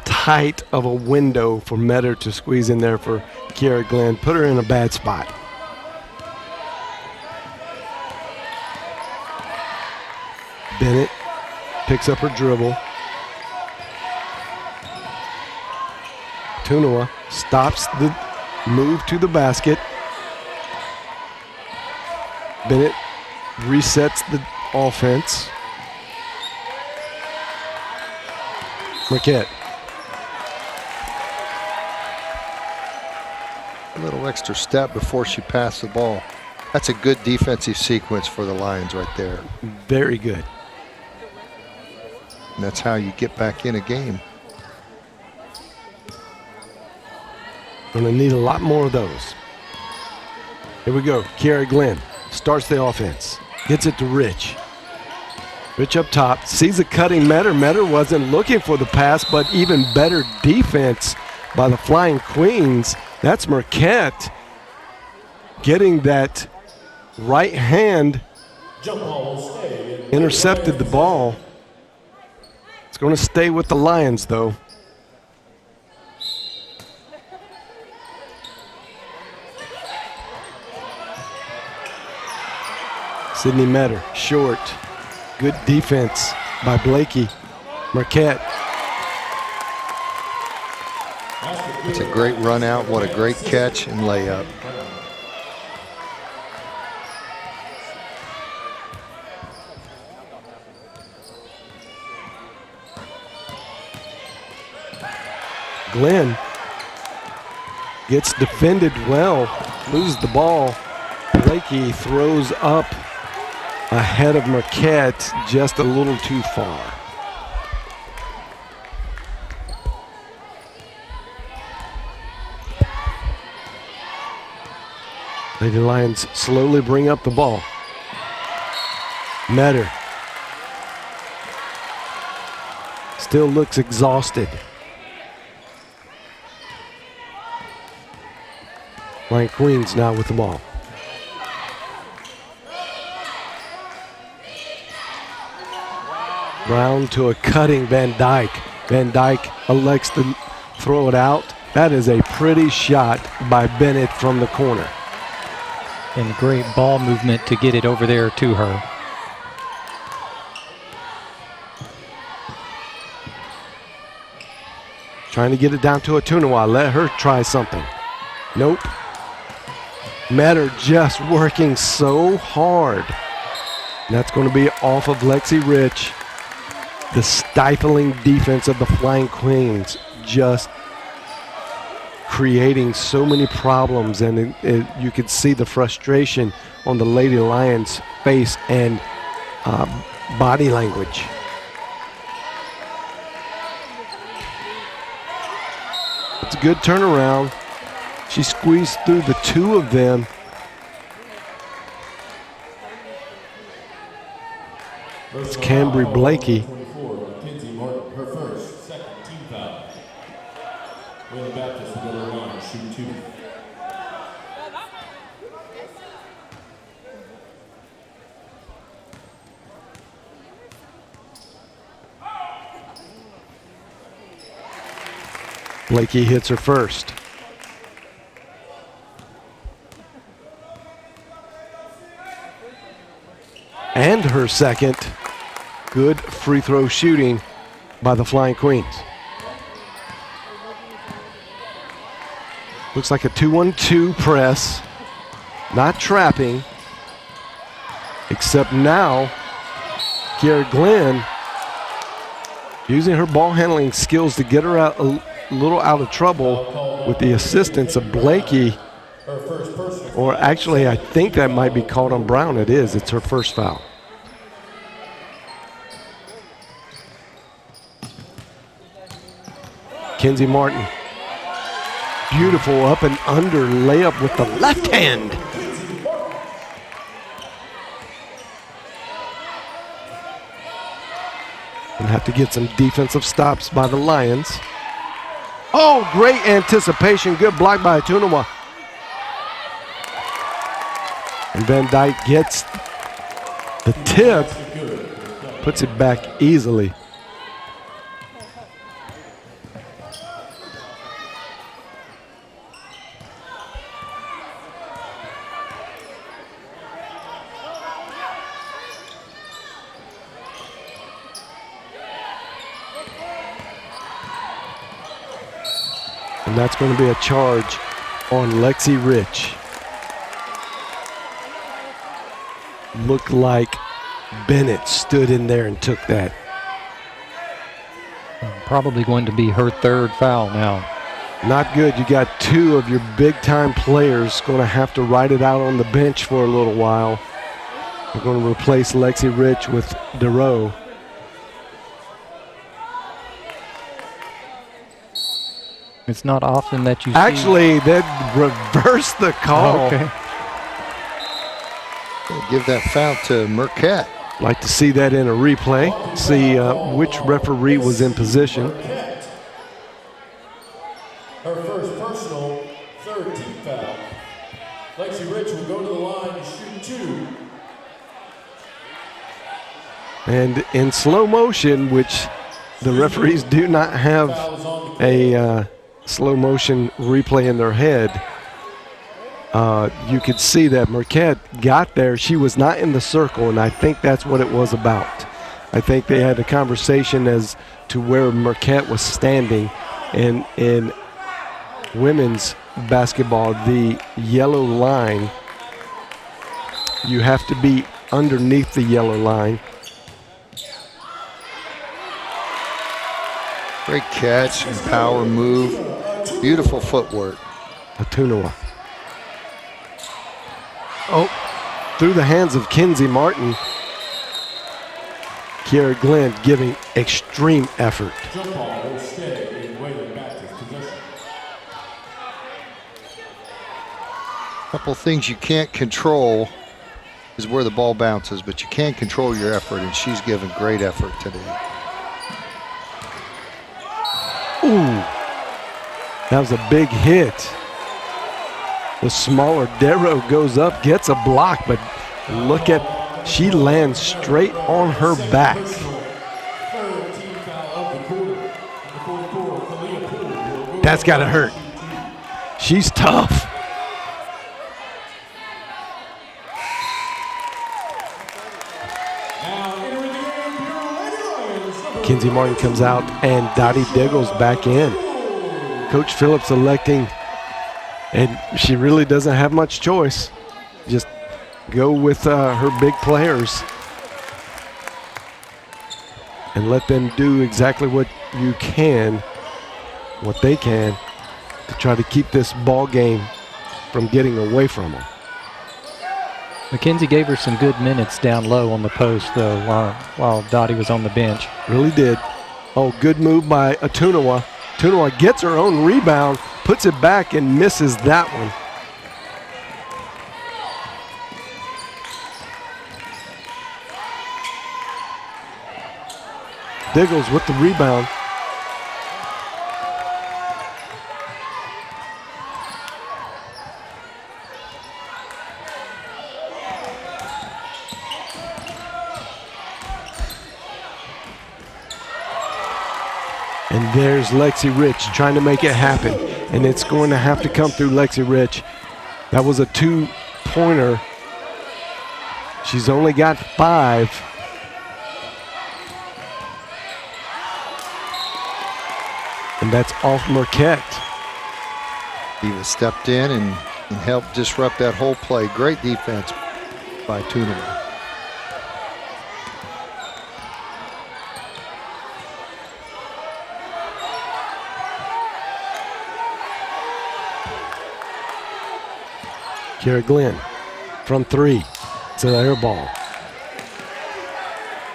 tight of a window for Metter to squeeze in there for Kiara Glenn. Put her in a bad spot. Bennett picks up her dribble. Tunua stops the move to the basket. Bennett resets the offense. Marquette. A little extra step before she passed the ball. That's a good defensive sequence for the Lions right there. Very good. And that's how you get back in a game. Going to need a lot more of those. Here we go. Kiara Glenn starts the offense. Gets it to Rich. Rich up top. Sees a cutting Metter. Metter wasn't looking for the pass, but even better defense by the Flying Queens. That's Marquette getting that right hand. Intercepted the ball. It's going to stay with the Lions, though. Sydney Metter, short. Good defense by Blakey. Marquette. It's a great run out. What a great catch and layup. Glenn gets defended well, loses the ball. Blakey throws up ahead of Marquette, just a little too far. Lady Lions slowly bring up the ball. Metter still looks exhausted. Flying Queens now with the ball. Brown to a cutting Van Dyke. Van Dyke elects to throw it out. That is a pretty shot by Bennett from the corner. And great ball movement to get it over there to her. Trying to get it down to Atunoa. Let her try something. Nope. Metter just working so hard. And that's going to be off of Lexi Rich. The stifling defense of the Flying Queens just creating so many problems, and you could see the frustration on the Lady Lions' face and body language. It's a good turnaround. She squeezed through the two of them. It's Cambry Blakey. Her first, second team foul. Wayland Baptist will go to the line, shoot 2. Blakey hits her first. And her second. Good free throw shooting by the Flying Queens. Looks like a 2-1-2 press. Not trapping. Except now, Kiara Glenn using her ball handling skills to get her out a little out of trouble with the assistance of Blakey. Or actually, I think that might be called on Brown. It is. It's her first foul. Kenzie Martin. Beautiful up and under layup with the left hand. And have to get some defensive stops by the Lions. Oh, great anticipation. Good block by Atunawa. And Van Dyke gets the tip, puts it back easily. And that's going to be a charge on Lexi Rich. Looked like Bennett stood in there and took that. Probably going to be her third foul now. Not good. You got two of your big-time players going to have to ride it out on the bench for a little while. They're going to replace Lexi Rich with DeRoe. It's not often that you Actually, they reversed the call. Oh, okay. Give that foul to Marquette. Like to see that in a replay. See which referee was in position. Her first personal, third team foul. Lexi Rich will go to the line to shoot 2. And in slow motion, which the referees do not have a slow motion replay in their head, you could see that Marquette got there. She was not in the circle, and I think that's what it was about. I think they had a conversation as to where Marquette was standing. And in women's basketball, the yellow line, you have to be underneath the yellow line. Great catch and power move. Beautiful footwork. Atunawa. Oh, through the hands of Kenzie Martin. Kiara Glenn giving extreme effort. Jump ball will stay in Wayland Baptist possession. Couple things you can't control is where the ball bounces, but you can control your effort, and she's given great effort today. Ooh, that was a big hit. The smaller Darrow goes up, gets a block, but look at, she lands straight on her back. That's gotta hurt. She's tough. Kenzie Martin comes out and Dottie Diggle's back in. Coach Phillips electing, and she really doesn't have much choice. Just go with her big players and let them do exactly what you can, what they can, to try to keep this ball game from getting away from them. Mackenzie gave her some good minutes down low on the post, though, while Dottie was on the bench. Really did. Oh, good move by Atunawa. Atunawa gets her own rebound, puts it back and misses that one. Diggles with the rebound. And there's Lexi Rich trying to make it happen. And it's going to have to come through Lexi Rich. That was a 2-pointer. She's only got 5. And that's off Marquette. Eva stepped in and helped disrupt that whole play. Great defense by Tunema. Kiera Glenn from 3. It's an air ball.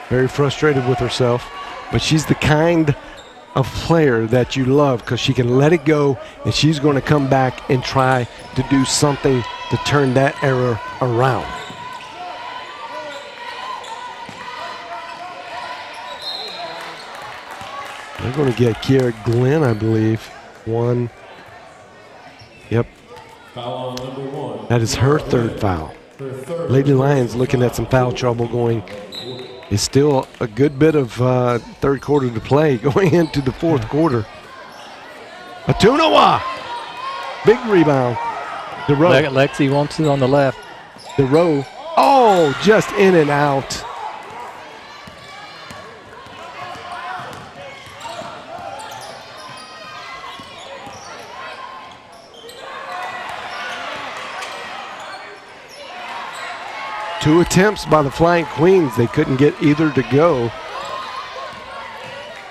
Very frustrated with herself, but she's the kind of player that you love because she can let it go and she's going to come back and try to do something to turn that error around. They're going to get Kiera Glenn, I believe. 1. Yep. Foul on number 1. That is her 3rd foul. Lady Lions looking at some foul trouble going. It's still a good bit of 3rd quarter to play going into the 4th quarter. Atunawa! Big rebound. DeRoe. Lexi wants it on the left. DeRoe. Oh, just in and out. Two attempts by the Flying Queens. They couldn't get either to go.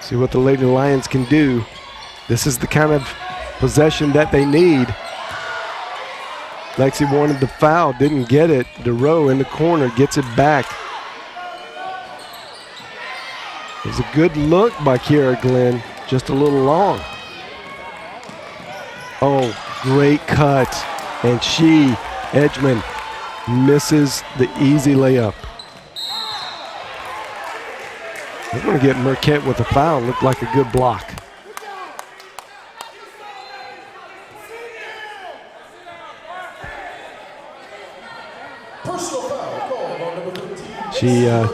See what the Lady Lions can do. This is the kind of possession that they need. Lexi wanted the foul, didn't get it. DeRoe in the corner gets it back. It was a good look by Kiera Glenn, just a little long. Oh, great cut. And Edgman, misses the easy layup. They're going to get Marquette with a foul. Looked like a good block. Personal foul called on number 15.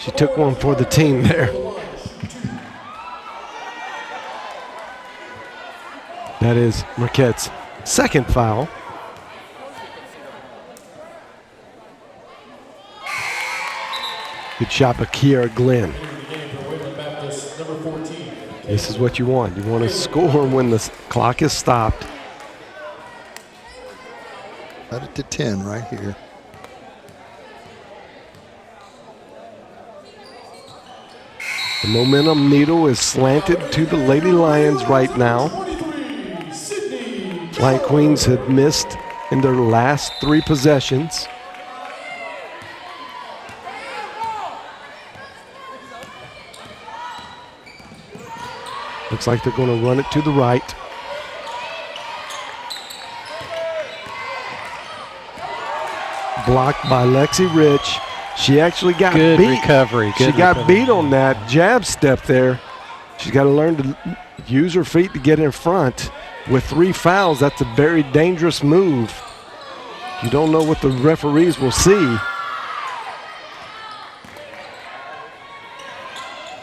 She took one for the team there. That is Marquette's 2nd foul. Good shot by Kiera Glenn. This is what you want. You want to score when the clock is stopped. Cut it to 10 right here. The momentum needle is slanted to the Lady Lions right now. Flying Queens had missed in their last 3 possessions. Looks like they're going to run it to the right. Blocked by Lexi Rich. She actually got Good beat. recovery. She got beat on that jab step there. She's got to learn to use her feet to get in front. With 3 fouls, that's a very dangerous move. You don't know what the referees will see.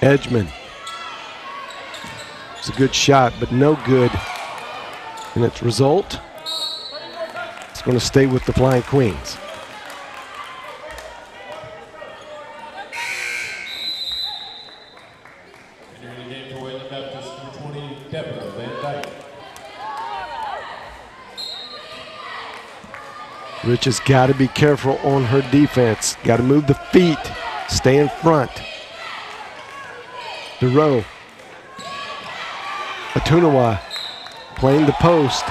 Edgman. It's a good shot, but no good. And its result, it's going to stay with the Flying Queens. Entering the game for Wayland Baptist, number 20, Deborah Van Dyke. Rich has got to be careful on her defense. Got to move the feet, stay in front. DeRoe. Atunawa playing the post.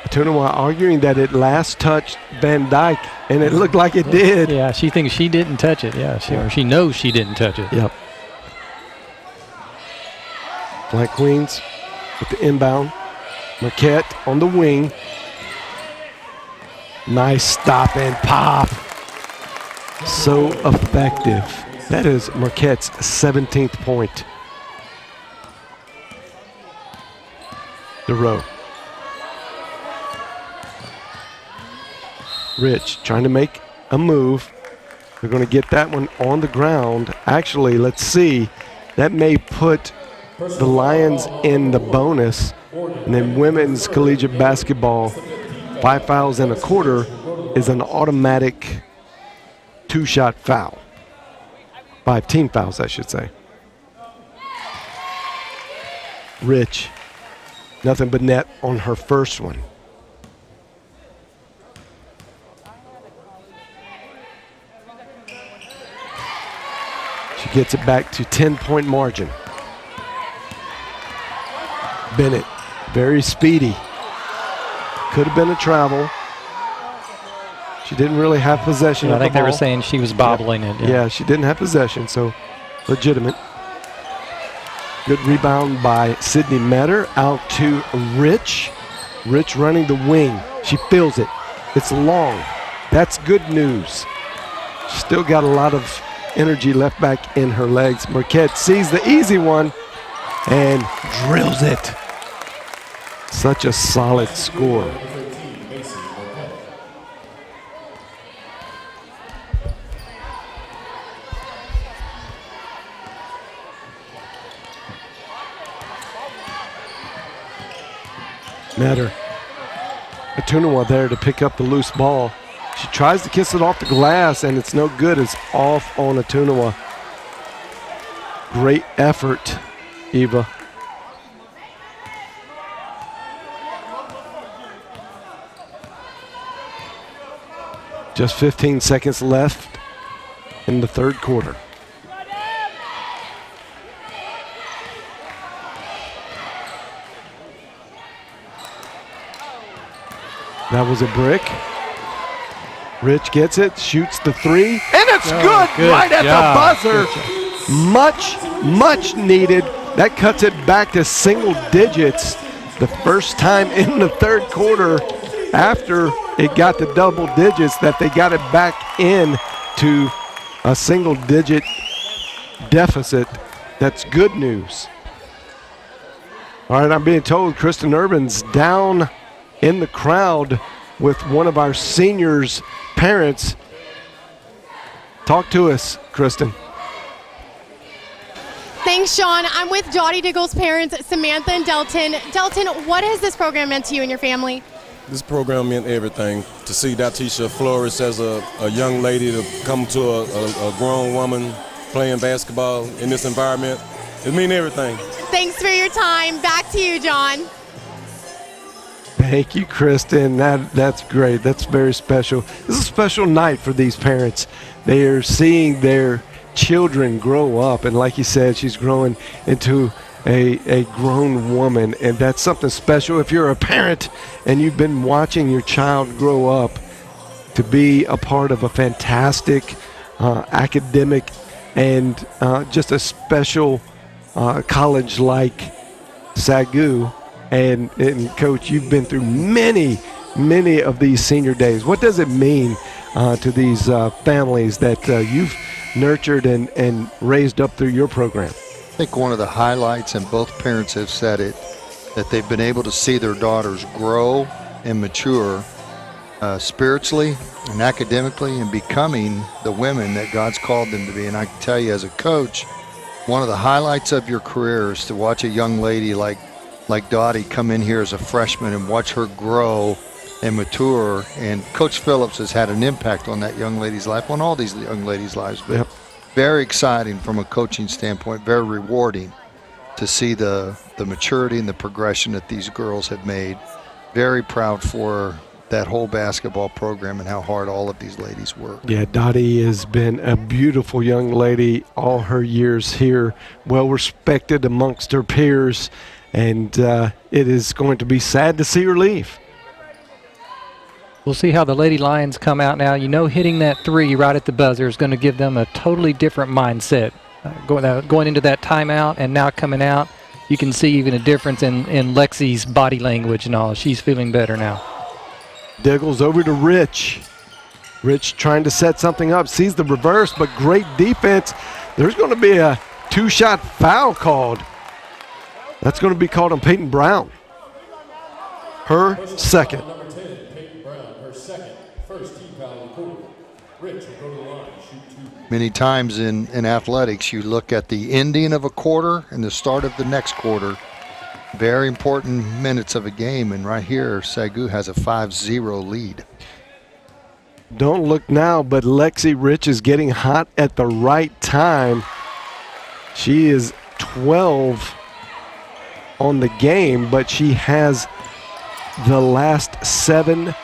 Atunawa arguing that it last touched Van Dyke, and it looked like it did. Yeah, she thinks she didn't touch it. Yeah, or she knows she didn't touch it. Yep. Flank Queens with the inbound. Marquette on the wing. Nice stop and pop. So effective. That is Marquette's 17th point. The row. Rich trying to make a move. They're going to get that one on the ground. Actually, let's see. That may put the Lions in the bonus. And then women's collegiate basketball, 5 fouls and a quarter is an automatic 2-shot foul. 5 team fouls, I should say. Rich, nothing but net on her first one. She gets it back to 10-point margin. Bennett, very speedy. Could have been a travel. She didn't really have possession of the ball. I think they were saying she was bobbling it. Yeah, she didn't have possession, so legitimate. Good rebound by Sydney Metter out to Rich. Rich running the wing. She feels it. It's long. That's good news. Still got a lot of energy left back in her legs. Marquette sees the easy one and drills it. Such a solid score. Matter. Atunawa there to pick up the loose ball. She tries to kiss it off the glass, and it's no good. It's off on Atunawa. Great effort, Eva. Just 15 seconds left in the third quarter. That was a brick. Rich gets it, shoots the three, and it's good right at the buzzer. Much needed. That cuts it back to single digits. The first time in the third quarter after it got to double digits that they got it back in to a single digit deficit. That's good news. All right, I'm being told Kristen Urban's down in the crowd with one of our seniors' parents. Talk to us, Kristen. Thanks, Sean. I'm with Dottie Diggle's parents, Samantha and Delton. Delton, what has this program meant to you and your family? This program meant everything. To see Datisha flourish as a young lady, to come to a grown woman playing basketball in this environment, it means everything. Thanks for your time. Back to you, John. Thank you, Kristen. That's great. That's very special. This is a special night for these parents. They are seeing their children grow up, and like you said, she's growing into a grown woman, and that's something special. If you're a parent and you've been watching your child grow up to be a part of a fantastic academic and just a special college like SAGU, and Coach, you've been through many of these senior days. What does it mean to these families that you've nurtured and raised up through your program? I think one of the highlights, and both parents have said it, that they've been able to see their daughters grow and mature spiritually and academically and becoming the women that God's called them to be. And I can tell you as a coach, one of the highlights of your career is to watch a young lady like Dottie come in here as a freshman and watch her grow and mature. And Coach Phillips has had an impact on that young lady's life, on all these young ladies' lives. But yep. Very exciting from a coaching standpoint, very rewarding to see the maturity and the progression that these girls have made. Very proud for that whole basketball program and how hard all of these ladies work. Yeah, Dottie has been a beautiful young lady all her years here, well respected amongst her peers, and it is going to be sad to see her leave. We'll see how the Lady Lions come out now. You know, hitting that three right at the buzzer is going to give them a totally different mindset. Going into that timeout and now coming out, you can see even a difference in Lexi's body language and all. She's feeling better now. Diggles over to Rich. Rich trying to set something up, sees the reverse, but great defense. There's going to be a 2-shot foul called. That's going to be called on Peyton Brown. Her second. Number 10, Peyton Brown, her second. First team foul of the quarter. Rich will go to the line, shoot 2. Many times in athletics, you look at the ending of a quarter and the start of the next quarter. Very important minutes of a game, and right here, SAGU has a 5-0 lead. Don't look now, but Lexi Rich is getting hot at the right time. She is 12 on the game, but she has the last 7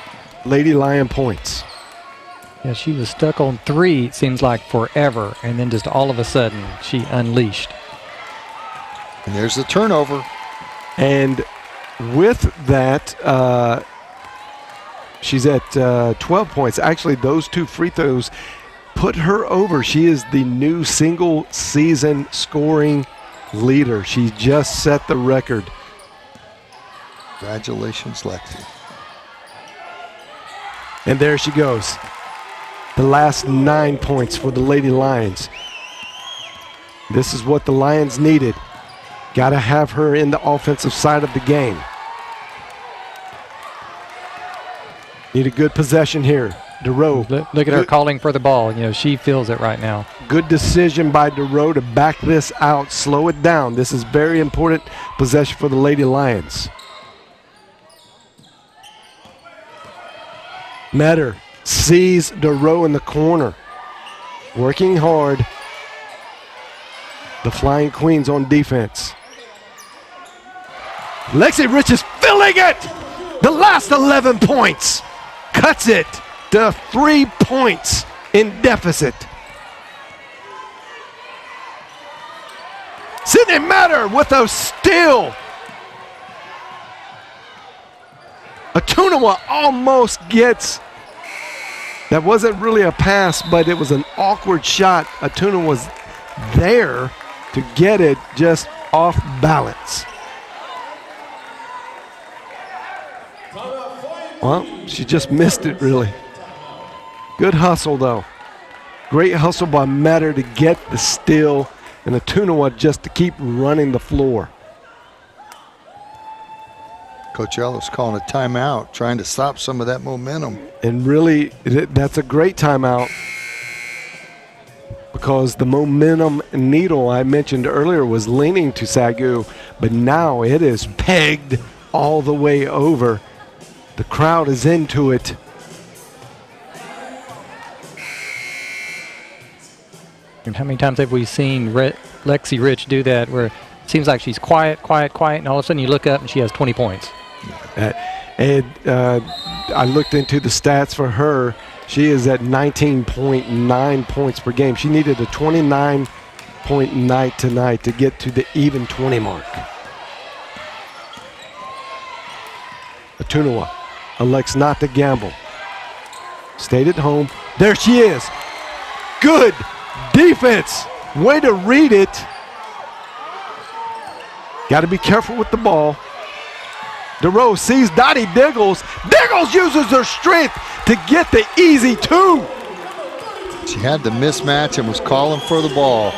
Lady Lion points. Yeah, she was stuck on 3, it seems like forever, and then just all of a sudden she unleashed. And there's the turnover. And with that, she's at 12 points. Actually, those 2 free throws put her over. She is the new single season scoring leader. She just set the record. Congratulations, Lexi. And there she goes. The last 9 points for the Lady Lions. This is what the Lions needed. Got to have her in the offensive side of the game. Need a good possession here. DeRoe. Look at her calling for the ball. You know, she feels it right now. Good decision by DeRoe to back this out, slow it down. This is very important possession for the Lady Lions. Metter sees DeRoe in the corner. Working hard. The Flying Queens on defense. Lexi Rich is filling it! The last 11 points. Cuts it to 3 points in deficit. Sydney Metter with a steal. Atunawa almost gets, that wasn't really a pass, but it was an awkward shot. Atunawa was there to get it just off balance. Well, she just missed it, really. Good hustle, though. Great hustle by Metter to get the steal, and Atunawa just to keep running the floor. Coach Ellis calling a timeout, trying to stop some of that momentum. And really, that's a great timeout because the momentum needle I mentioned earlier was leaning to SAGU, but now it is pegged all the way over. The crowd is into it. And how many times have we seen Lexi Rich do that where it seems like she's quiet, and all of a sudden you look up and she has 20 points. I looked into the stats for her. She is at 19.9 points per game. She needed a 29-point night tonight to get to the even 20 mark. Atunawa elects not to gamble. Stayed at home. There she is. Good defense. Way to read it. Got to be careful with the ball. DeRoe sees Dottie Diggles. Diggles uses her strength to get the easy 2. She had the mismatch and was calling for the ball.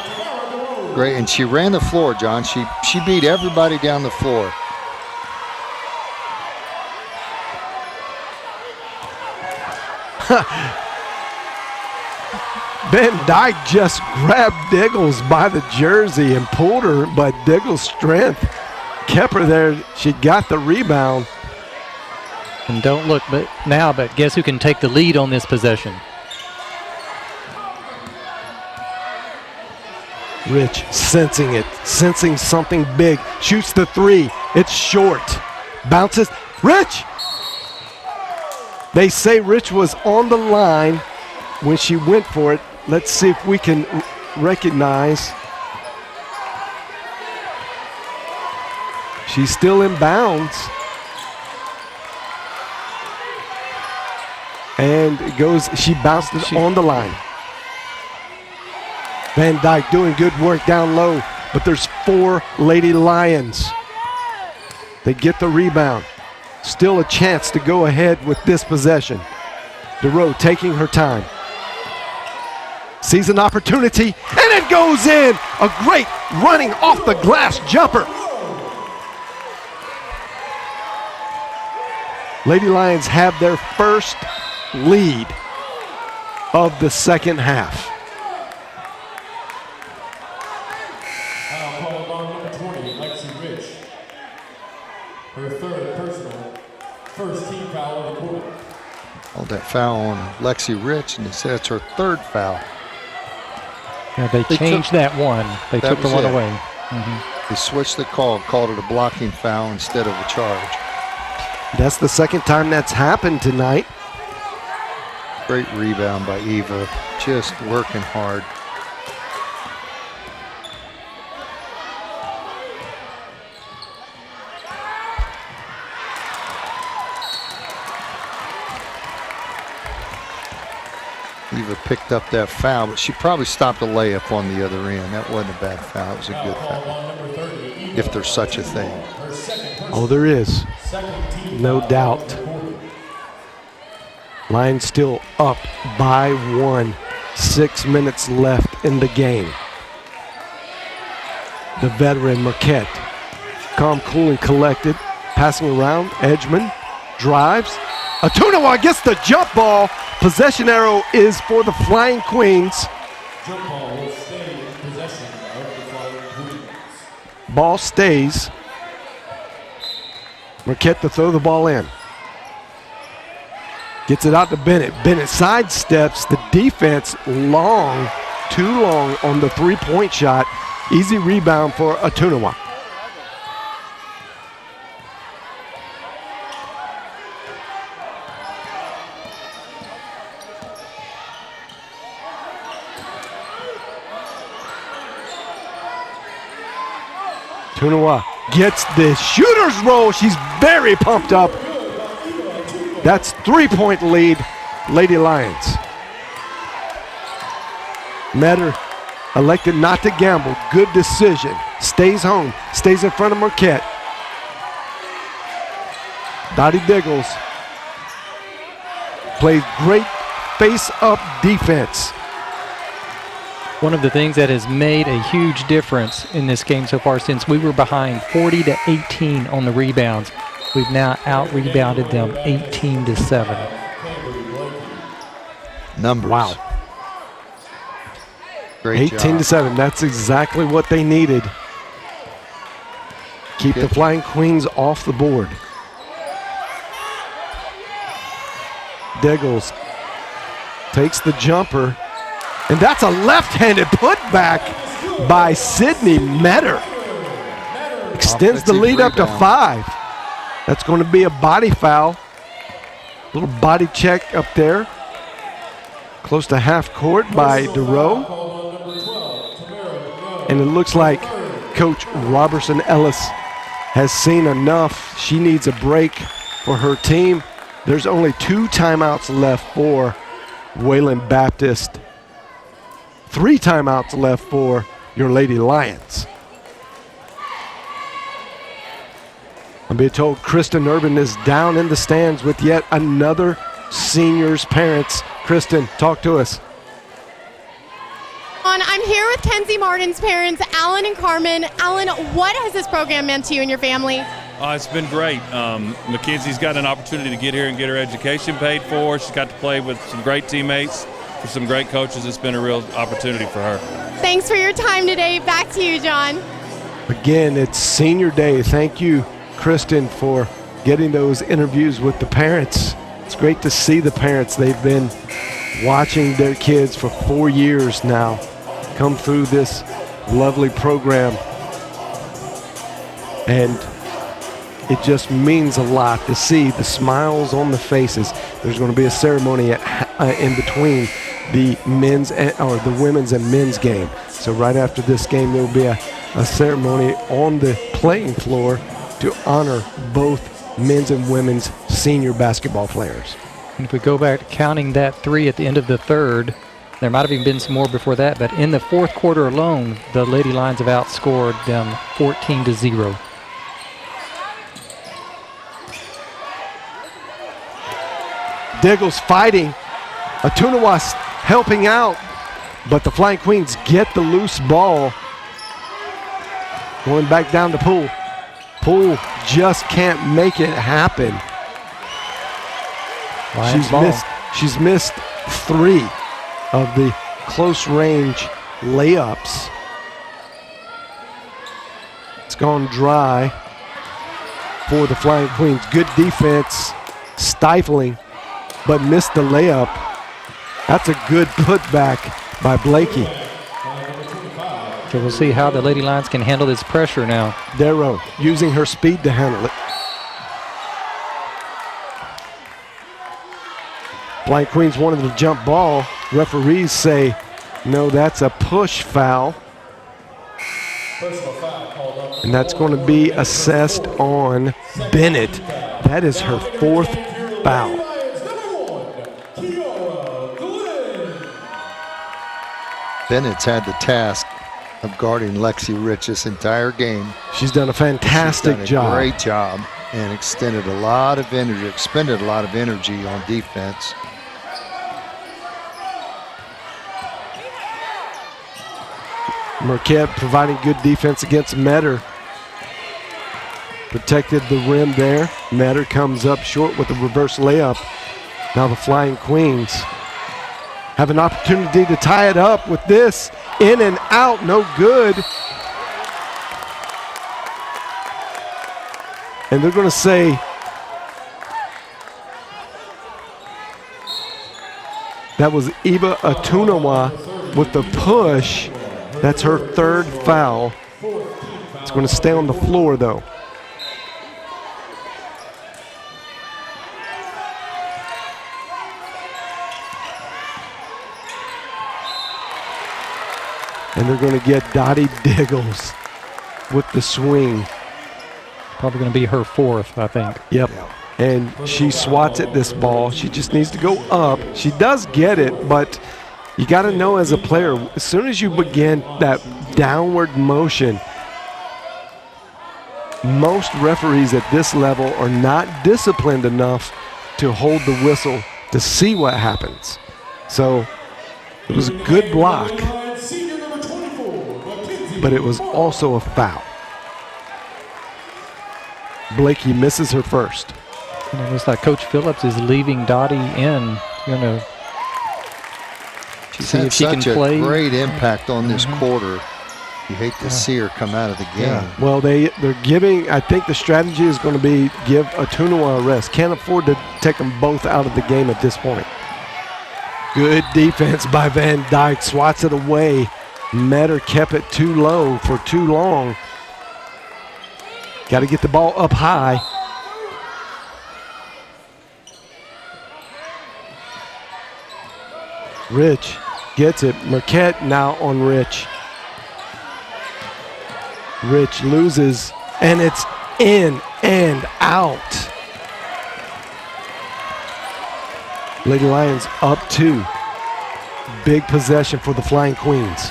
Great, and she ran the floor, John. She beat everybody down the floor. Ben Dyke just grabbed Diggles by the jersey and pulled her, but Diggles' strength kept her there. She got the rebound. And don't look but guess who can take the lead on this possession? Rich sensing it, sensing something big. Shoots the 3. It's short. Bounces. Rich! They say Rich was on the line when she went for it. Let's see if we can recognize. She's still in bounds. And it goes, she bounced it on the line. Van Dyke doing good work down low. but there's 4 Lady Lions. They get the rebound. Still a chance to go ahead with this possession. DeRoe taking her time. Sees an opportunity, and it goes in. A great running off the glass jumper. Lady Lions have their first lead of the second half. Foul called on number 20, Lexi Rich. Her third personal, first team foul of the quarter. Called that foul on Lexi Rich, and he said it's her third foul. Yeah, they changed that one. They took the one away. They switched the call, called it a blocking foul instead of a charge. That's the second time that's happened tonight. Great rebound by Eva, just working hard. Eva picked up that foul, but she probably stopped a layup on the other end. That wasn't a bad foul. It was a good foul, if there's such a thing. Oh, there is. No doubt. Lions still up by 1. 6 minutes left in the game. The veteran Marquette, calm, cool, and collected. Passing around, Edgman drives. Atunawa gets the jump ball. Possession arrow is for the Flying Queens. Jump ball will stay in possession of the Flying Queens. Ball stays. Marquette to throw the ball in. Gets it out to Bennett. Bennett sidesteps the defense long, too long on the three-point shot. Easy rebound for Atunawa. Atunawa gets the shooter's roll. She's very pumped up. That's 3-point lead, Lady Lions. Metter elected not to gamble. Good decision. Stays home. Stays in front of Marquette. Dottie Diggles plays great face-up defense. One of the things that has made a huge difference in this game so far, since we were behind 40-18 on the rebounds, we've now out-rebounded them 18-7. Numbers. Wow. Great 18-7. That's exactly what they needed. Keep the Flying Queens off the board. Diggles takes the jumper, and that's a left-handed putback by Sydney Metter. Extends the lead up to 5. That's going to be a body foul. Little body check up there. Close to half court by DeRoe. And it looks like Coach Robertson Ellis has seen enough. She needs a break for her team. There's only 2 timeouts left for Wayland Baptist. 3 timeouts left for your Lady Lions. I'm being told Kristen Urban is down in the stands with yet another senior's parents. Kristen, talk to us. I'm here with Kenzie Martin's parents, Alan and Carmen. Alan, what has this program meant to you and your family? It's been great. Mackenzie's got an opportunity to get here and get her education paid for. She's got to play with some great teammates, with some great coaches. It's been a real opportunity for her. Thanks for your time today. Back to you, John. Again, it's senior day. Thank you, Kristen, for getting those interviews with the parents. It's great to see the parents. They've been watching their kids for 4 years now come through this lovely program. And it just means a lot to see the smiles on the faces. There's going to be a ceremony in between the men's or the women's and men's game. So right after this game, there will be a ceremony on the playing floor to honor both men's and women's senior basketball players. And if we go back to counting that 3 at the end of the third, There might have even been some more before that, but in the fourth quarter alone, the Lady Lions have outscored them 14-0. Diggles fighting. Atunawas helping out, but the Flying Queens get the loose ball. Going back down to Poole. Poole just can't make it happen. She's missed 3 of the close range layups. It's gone dry for the Flying Queens. Good defense, stifling, but missed the layup. That's a good putback by Blakey. So we'll see how the Lady Lions can handle this pressure now. Darrow using her speed to handle it. Flying Queens wanted the jump ball. Referees say, no, that's a push foul. And that's going to be assessed on Bennett. That is her 4th foul. Bennett's had the task of guarding Lexi Rich this entire game. She's done a fantastic job. Great job, and expended a lot of energy on defense. Marquette providing good defense against Metter. Protected the rim there. Metter comes up short with a reverse layup. Now the Flying Queens have an opportunity to tie it up with this. In and out, no good. And they're going to say that was Eva Atunawa with the push. That's her 3rd foul. It's going to stay on the floor, though. And they're going to get Dottie Diggles with the swing. Probably going to be her 4th, I think. Yep. And she swats at this ball. She just needs to go up. She does get it, but you got to know as a player, as soon as you begin that downward motion, most referees at this level are not disciplined enough to hold the whistle to see what happens. So it was a good block, but it was also a foul. Blakey misses her first. And it looks like Coach Phillips is leaving Dottie in, She's see had if she can such a play. great impact on this quarter. You hate to see her come out of the game. Yeah. Well, they're giving, I think the strategy is going to be give Atunawa a rest. Can't afford to take them both out of the game at this point. Good defense by Van Dyke. Swats it away. Metter kept it too low for too long. Got to get the ball up high. Rich gets it. Marquette now on Rich. Rich loses, and it's in and out. Lady Lions up 2. Big possession for the Flying Queens.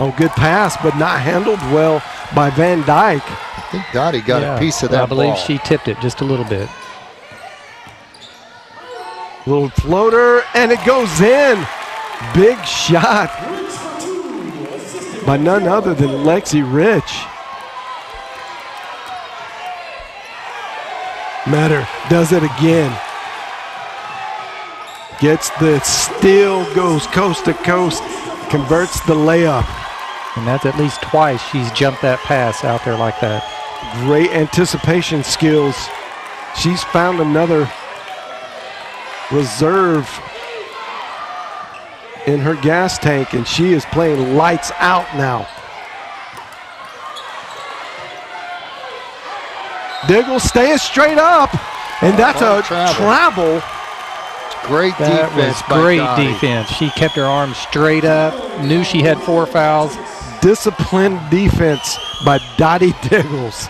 Oh, good pass, but not handled well by Van Dyke. I think Dottie got a piece of that I believe ball. she tipped it just a little bit. Little floater, and it goes in. Big shot by none other than Lexi Rich. Metter does it again. Gets the steal, goes coast to coast, converts the layup. And that's at least twice she's jumped that pass out there like that. Great anticipation skills. She's found another reserve in her gas tank, and she is playing lights out now. Diggle staying straight up, and that's a travel. Great That defense was by great Dottie. defense. She kept her arms straight up, knew she had 4 fouls. Disciplined defense by Dottie Diggles.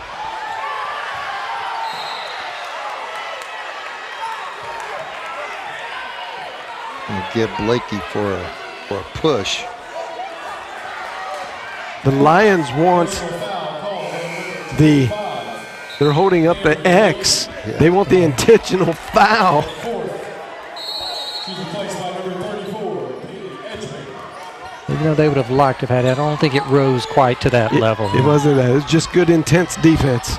to give Blakey for a push. The Lions want they're holding up the X. Yeah. They want the intentional foul. Even though they would have liked to have had it, I don't think it rose quite to that level. It wasn't that. It was just good, intense defense.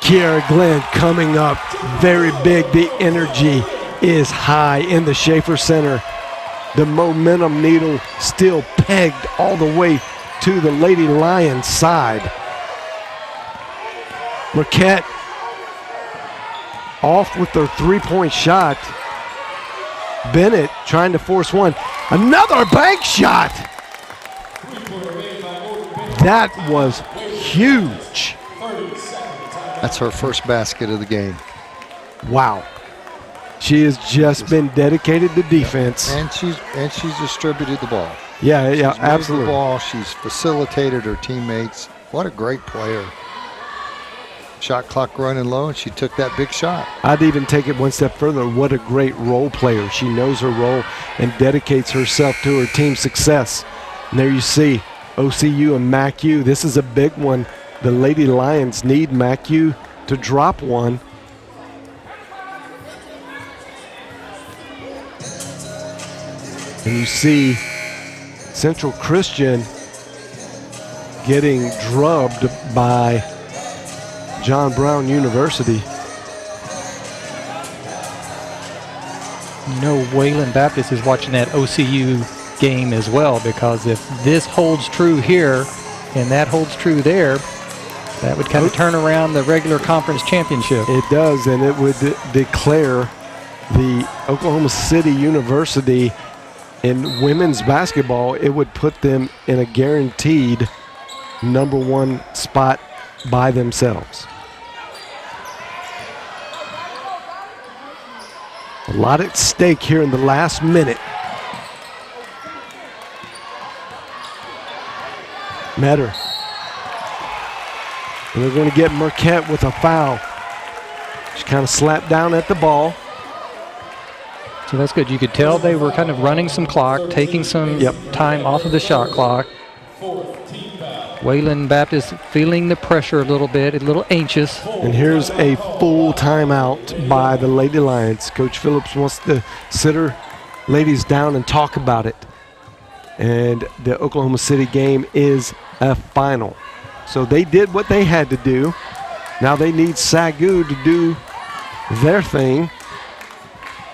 Kiara Glenn coming up very big. The energy is high in the Schaefer Center. The momentum needle still pegged all the way to the Lady Lions side. Marquette off with their three-point shot. Bennett trying to force one. Another bank shot. That was huge. That's her first basket of the game. Wow. She has just been dedicated to defense. And she's distributed the ball. Yeah, She's moved absolutely. the ball. She's facilitated her teammates. What a great player. Shot clock running low, and she took that big shot. I'd even take it one step further. What a great role player. She knows her role and dedicates herself to her team's success. And there you see OCU and MACU. This is a big one. The Lady Lions need MACU to drop one. And you see Central Christian getting drubbed by John Brown University. You know, Wayland Baptist is watching that OCU game as well, because if this holds true here and that holds true there, that would kind of turn around the regular conference championship. It does, and it would declare the Oklahoma City University in women's basketball. It would put them in a guaranteed #1 spot by themselves. A lot at stake here in the last minute. Metter. And they're going to get Marquette with a foul. She kind of slapped down at the ball. So that's good. You could tell they were kind of running some clock, taking some time off of the shot clock. Wayland Baptist feeling the pressure a little bit, a little anxious. And here's a full timeout by the Lady Lions. Coach Phillips wants to sit her ladies down and talk about it. And the Oklahoma City game is a final. So they did what they had to do. Now they need SAGU to do their thing,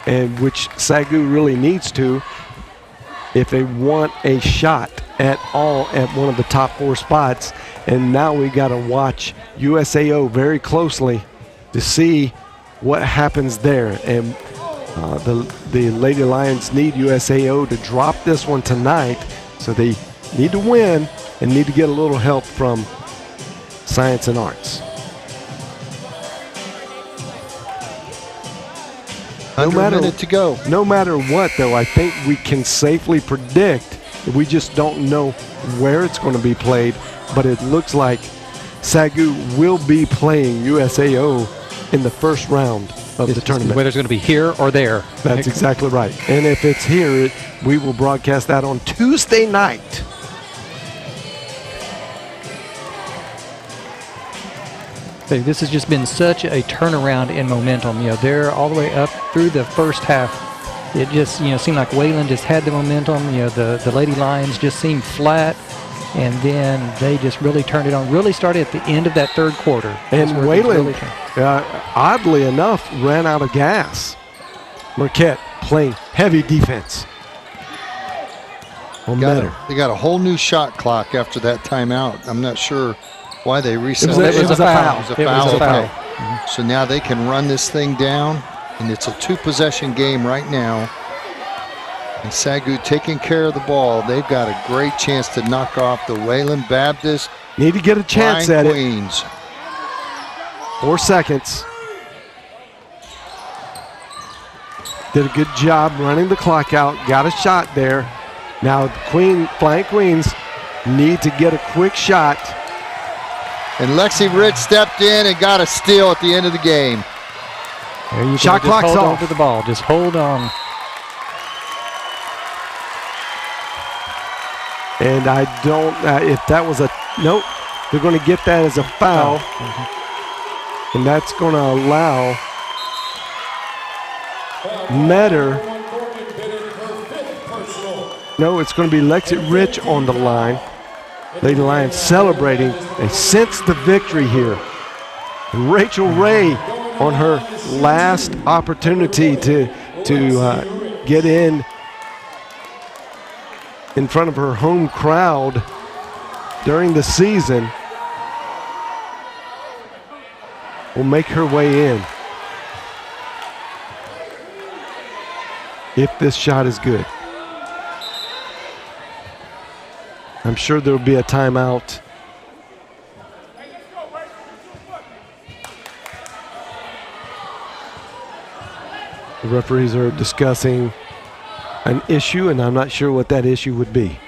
and which SAGU really needs to if they want a shot at all at one of the top 4 spots. And now we got to watch USAO very closely to see what happens there. And the Lady Lions need USAO to drop this one tonight, so they need to win and need to get a little help from Science and Arts. Under a minute to go. No matter what, though, I think we can safely predict that we just don't know where it's going to be played, but it looks like SAGU will be playing USAO in the first round of the tournament. Whether it's going to be here or there. That's exactly right. And if it's here, we will broadcast that on Tuesday night. This has just been such a turnaround in momentum. You know, they're all the way up through the first half. It just, seemed like Wayland just had the momentum. You know, the Lady Lions just seemed flat, and then they just really turned it on. Really started at the end of that third quarter. And Wayland, oddly enough, ran out of gas. Marquette playing heavy defense. They got a whole new shot clock after that timeout. I'm not sure why they reset. It was a foul. It was a foul. Mm-hmm. So now they can run this thing down, and it's a 2-possession game right now. And SAGU taking care of the ball. They've got a great chance to knock off the Wayland Baptist. Need to get a chance at Queens. it. 4 seconds. Did a good job running the clock out. Got a shot there. Now Flying Queens need to get a quick shot. And Lexi Rich stepped in and got a steal at the end of the game. There you Shot go. clock's Just hold off. on to the ball. Just hold on. And I don't, if that was nope, they're going to get that as a foul. And that's going to allow Metter. No, it's going to be Lexi Rich on the line. Lady Lions celebrating. They sense the victory here. And Rachel Ray on her last opportunity to get in front of her home crowd during the season will make her way in if this shot is good. I'm sure there will be a timeout. The referees are discussing an issue, and I'm not sure what that issue would be.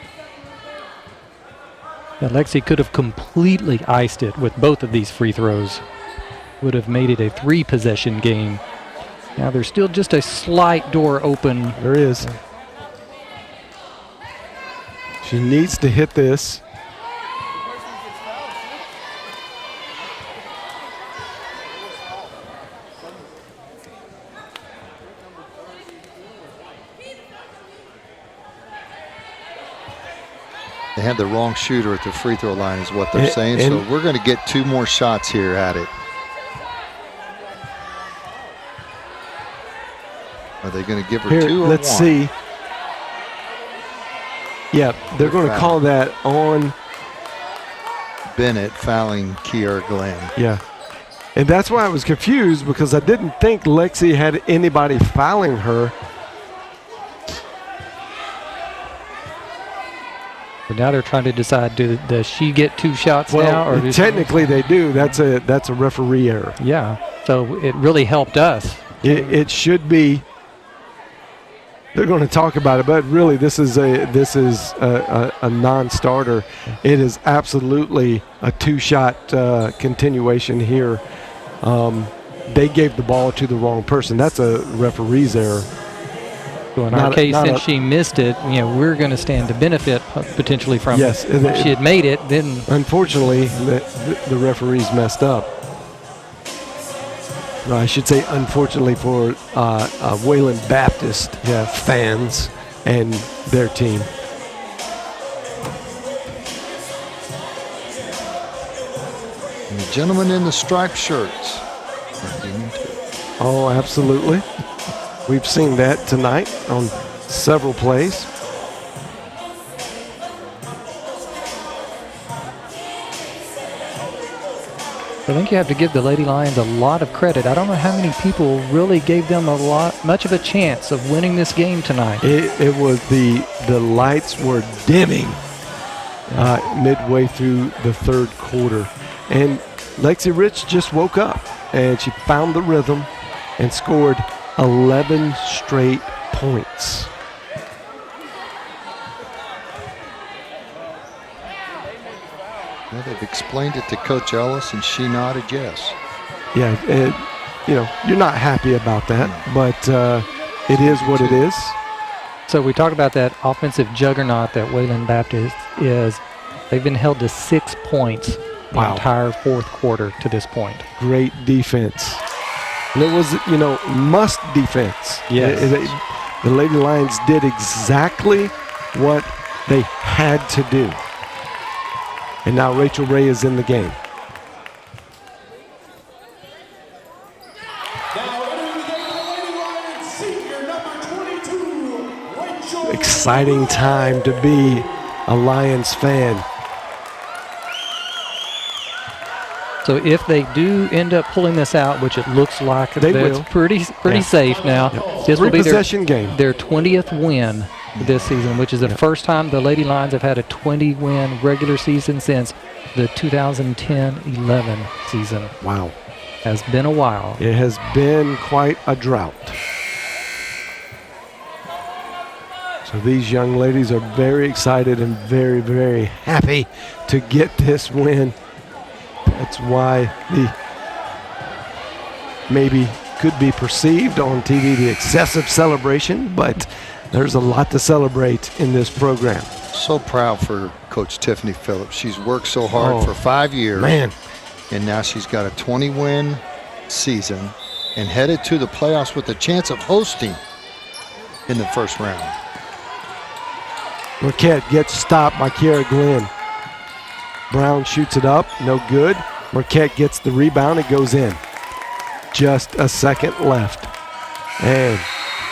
Yeah, Lexi could have completely iced it with both of these free throws. Would have made it a 3-possession game. Now there's still just a slight door open. There is. She needs to hit this. They had the wrong shooter at the free throw line is what they're saying. So we're going to get 2 more shots here at it. Are they going to give her Here, 2 or 1? let's see. Yeah, they're going to call that on Bennett fouling Kiara Glenn. Yeah. And that's why I was confused, because I didn't think Lexi had anybody fouling her. But now they're trying to decide, does she get 2 shots now? Well, technically they do. That's a referee error. Yeah, so it really helped us. It should be. They're going to talk about it, but really this is a non-starter. It is absolutely a 2-shot continuation here. They gave the ball to the wrong person. That's a referee's error. So in our case, since she missed it, we're going to stand to benefit potentially from yes, it. If she had made it, then unfortunately the referees messed up. No, I should say unfortunately for Wayland Baptist fans and their team. And the gentleman in the striped shirts. Oh, absolutely. We've seen that tonight on several plays. I think you have to give the Lady Lions a lot of credit. I don't know how many people really gave them much of a chance of winning this game tonight. It was the lights were dimming midway through the third quarter, and Lexi Rich just woke up and she found the rhythm and scored 11 straight points. Well, they've explained it to Coach Ellis, and she nodded yes. Yeah, you're not happy about that, but it is what it is. So we talk about that offensive juggernaut that Wayland Baptist is. They've been held to 6 points the entire fourth quarter to this point. Great defense. And it was, must defense. Yes. The Lady Lions did exactly what they had to do. And now Rachel Ray is in the game. Exciting time to be a Lions fan. So if they do end up pulling this out, which it looks like They it's will. pretty safe now, this will be Three-possession game. their 20th win this season, which is the first time the Lady Lions have had a 20-win regular season since the 2010-11 season. Wow. Has been a while. It has been quite a drought. So these young ladies are very excited and very, very happy to get this win. That's why the maybe could be perceived on TV the excessive celebration, but there's a lot to celebrate in this program. So proud for Coach Tiffany Phillips. She's worked so hard for 5 years. Man. And now she's got a 20-win season and headed to the playoffs with a chance of hosting in the first round. Marquette gets stopped by Kiara Glenn. Brown shoots it up, no good. Marquette gets the rebound, it goes in. Just a second left. And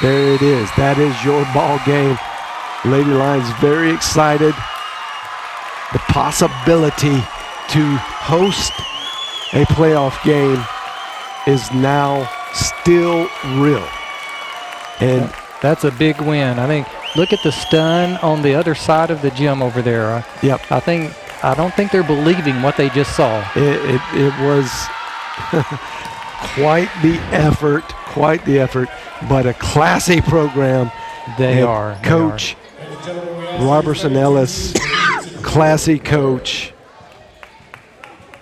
there it is. That is your ball game. Lady Lions very excited. The possibility to host a playoff game is now still real. And that's a big win. I think, look at the stun on the other side of the gym over there. Yep. I don't think they're believing what they just saw. It was quite the effort, but a classy program. They are. Coach Robertson Ellis, classy coach.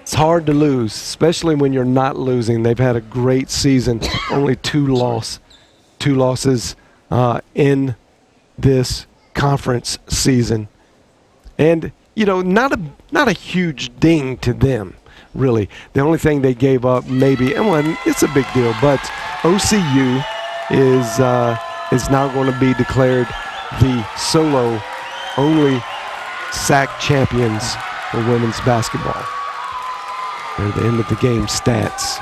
It's hard to lose, especially when you're not losing. They've had a great season, only two losses in this conference season. And, you know, not a huge ding to them, really. The only thing they gave up maybe, and it's a big deal, but OCU is now going to be declared the solo only SAC champions for women's basketball. They're the end of the game stats.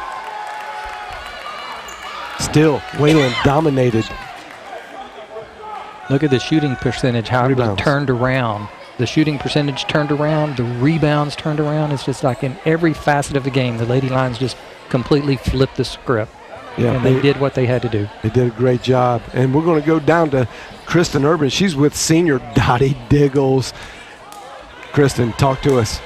Still, Wayland dominated. Look at the shooting percentage, how it turned around. The shooting percentage turned around, the rebounds turned around. It's just like in every facet of the game, the Lady Lions just completely flipped the script. Yeah, and they did what they had to do. They did a great job. And we're going to go down to Kristen Urban. She's with senior Dottie Diggles. Kristen, talk to us.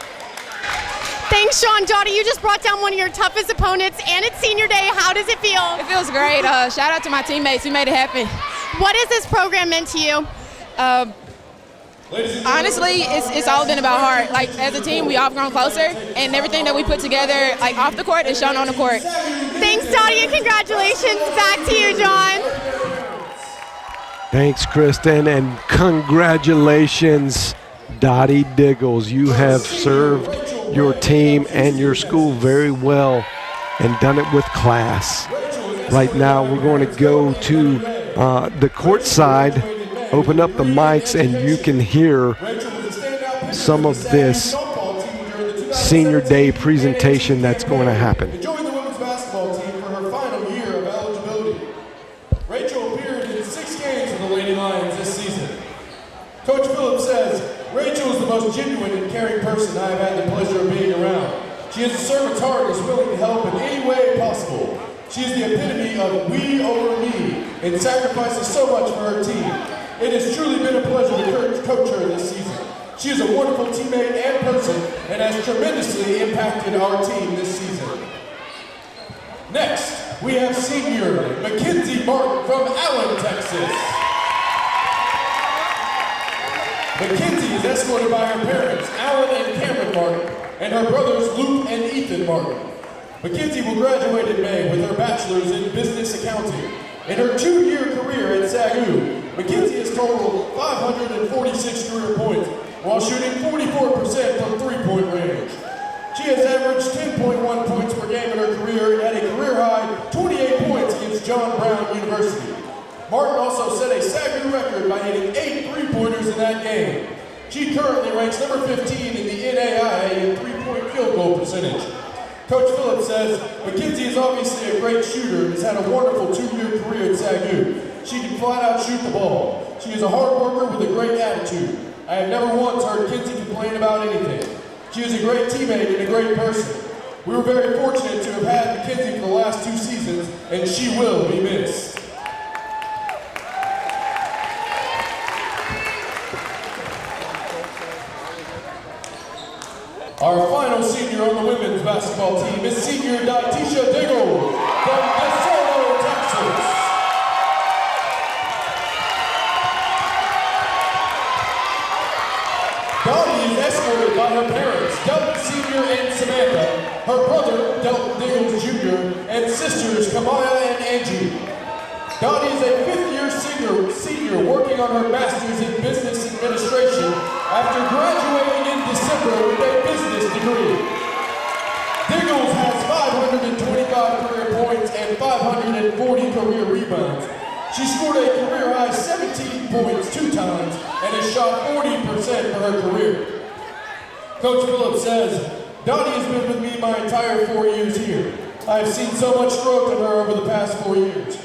Thanks, Sean. Dottie, you just brought down one of your toughest opponents, and it's senior day. How does it feel? It feels great. Shout out to my teammates who made it happen. What has this program meant to you? Honestly, it's all been about heart. Like, as a team, we all grown closer, and everything that we put together, like off the court, is shown on the court. Thanks, Dottie, and congratulations. Back to you, John. Thanks, Kristen, and congratulations, Dottie Diggles. You have served your team and your school very well and done it with class. Right now, we're going to go to the court side, open up the mics, and you can hear some of this senior day presentation that's going to happen. Joined the women's basketball team for her final year of eligibility. Rachel appeared in 6 games for the Lady Lions this season. Coach Phillips says, Rachel is the most genuine and caring person I have had the pleasure of being around. She has a servant's heart and is willing to help in any way possible. She is the epitome of we over me and sacrifices so much for her team. It has truly been a pleasure to coach her this season. She is a wonderful teammate and person and has tremendously impacted our team this season. Next, we have senior Mackenzie Martin from Allen, Texas. Mackenzie is escorted by her parents, Alan and Cameron Martin, and her brothers, Luke and Ethan Martin. Mackenzie will graduate in May with her bachelor's in business accounting. In her 2-year career at SAGU, Mackenzie has totaled 546 career points while shooting 44% from three-point range. She has averaged 10.1 points per game in her career and had a career-high 28 points against John Brown University. Martin also set a SAGU record by hitting 8 three-pointers in that game. She currently ranks number 15 in the NAIA in three-point field goal percentage. Coach Phillips says, Mackenzie is obviously a great shooter and has had a wonderful 2-year career at SAGU. She can flat out shoot the ball. She is a hard worker with a great attitude. I have never once heard Mackenzie complain about anything. She is a great teammate and a great person. We were very fortunate to have had Mackenzie for the last 2 seasons, and she will be missed. Our final senior on the women's basketball team is senior Daitisha Diggle from DeSoto, Texas. Dottie is escorted by her parents, Delton Sr. and Samantha, her brother, Delton Diggles Jr., and sisters, Kamaya and Angie. Dottie is a fifth-year senior working on her master's in business administration after graduating in December with a business degree. Diggles has 525 career points and 540 career rebounds. She scored a career-high 17 points 2 times and has shot 40% for her career. Coach Phillips says, Dottie has been with me my entire 4 years here. I have seen so much growth in her over the past 4 years.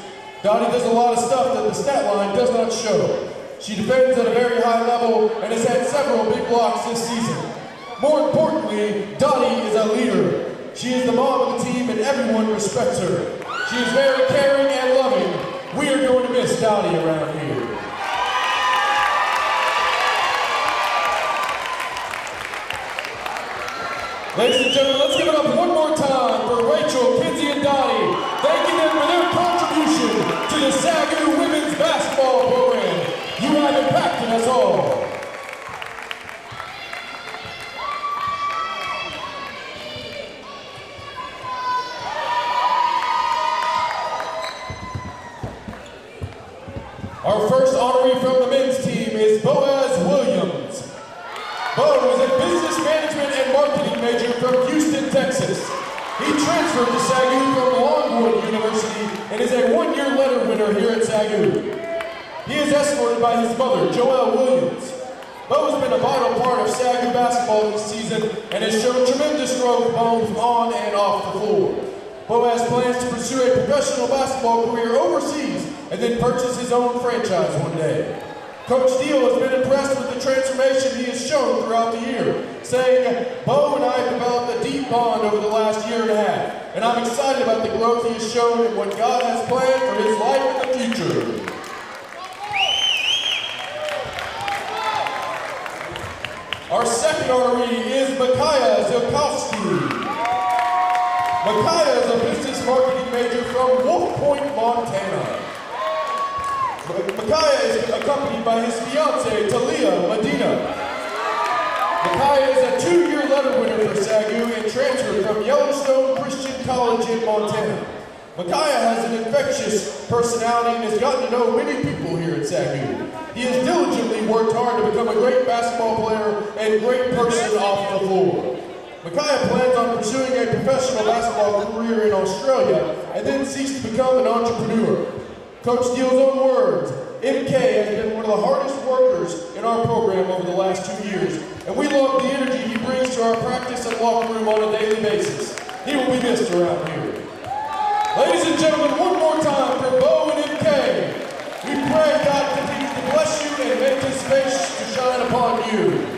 Dottie does a lot of stuff that the stat line does not show. She defends at a very high level and has had several big blocks this season. More importantly, Dottie is a leader. She is the mom of the team and everyone respects her. She is very caring and loving. We are going to miss Dottie around here. Ladies and gentlemen, let's give it up one more time for Rachel, Kinsey, and Dottie, thanking them for their contribution to the SAGU women's basketball program. You have impacted us all. Our first honoree from the men's team is Boaz Williams. Bo is a business management and marketing major from Houston, Texas. He transferred to SAGU from Longwood University and is a one-year letter winner here at SAGU. He is escorted by his mother, Joelle Williams. Bo has been a vital part of SAGU basketball this season and has shown tremendous growth both on and off the floor. Bo has plans to pursue a professional basketball career overseas and then purchase his own franchise one day. Coach Deal has been impressed with the transformation he has shown throughout the year, saying, Bo and I have developed a deep bond over the last year and a half, and I'm excited about the growth he has shown and what God has planned for his life in the future. Our second honoree is Micaiah Zilkowski. Micaiah is a business marketing major from Wolf Point, Montana. Micaiah is accompanied by his fiancée, Talia Medina. Micaiah is a 2-year letter winner for SAGU and transferred from Yellowstone Christian College in Montana. Micaiah has an infectious personality and has gotten to know many people here at SAGU. He has diligently worked hard to become a great basketball player and great person off the floor. Micaiah plans on pursuing a professional basketball career in Australia and then seeks to become an entrepreneur. Coach Steele's own words, MK has been one of the hardest workers in our program over the last 2 years, and we love the energy he brings to our practice and locker room on a daily basis. He will be missed around here. Ladies and gentlemen, one more time for Bo and MK. We pray God continues to bless you and make his face to shine upon you.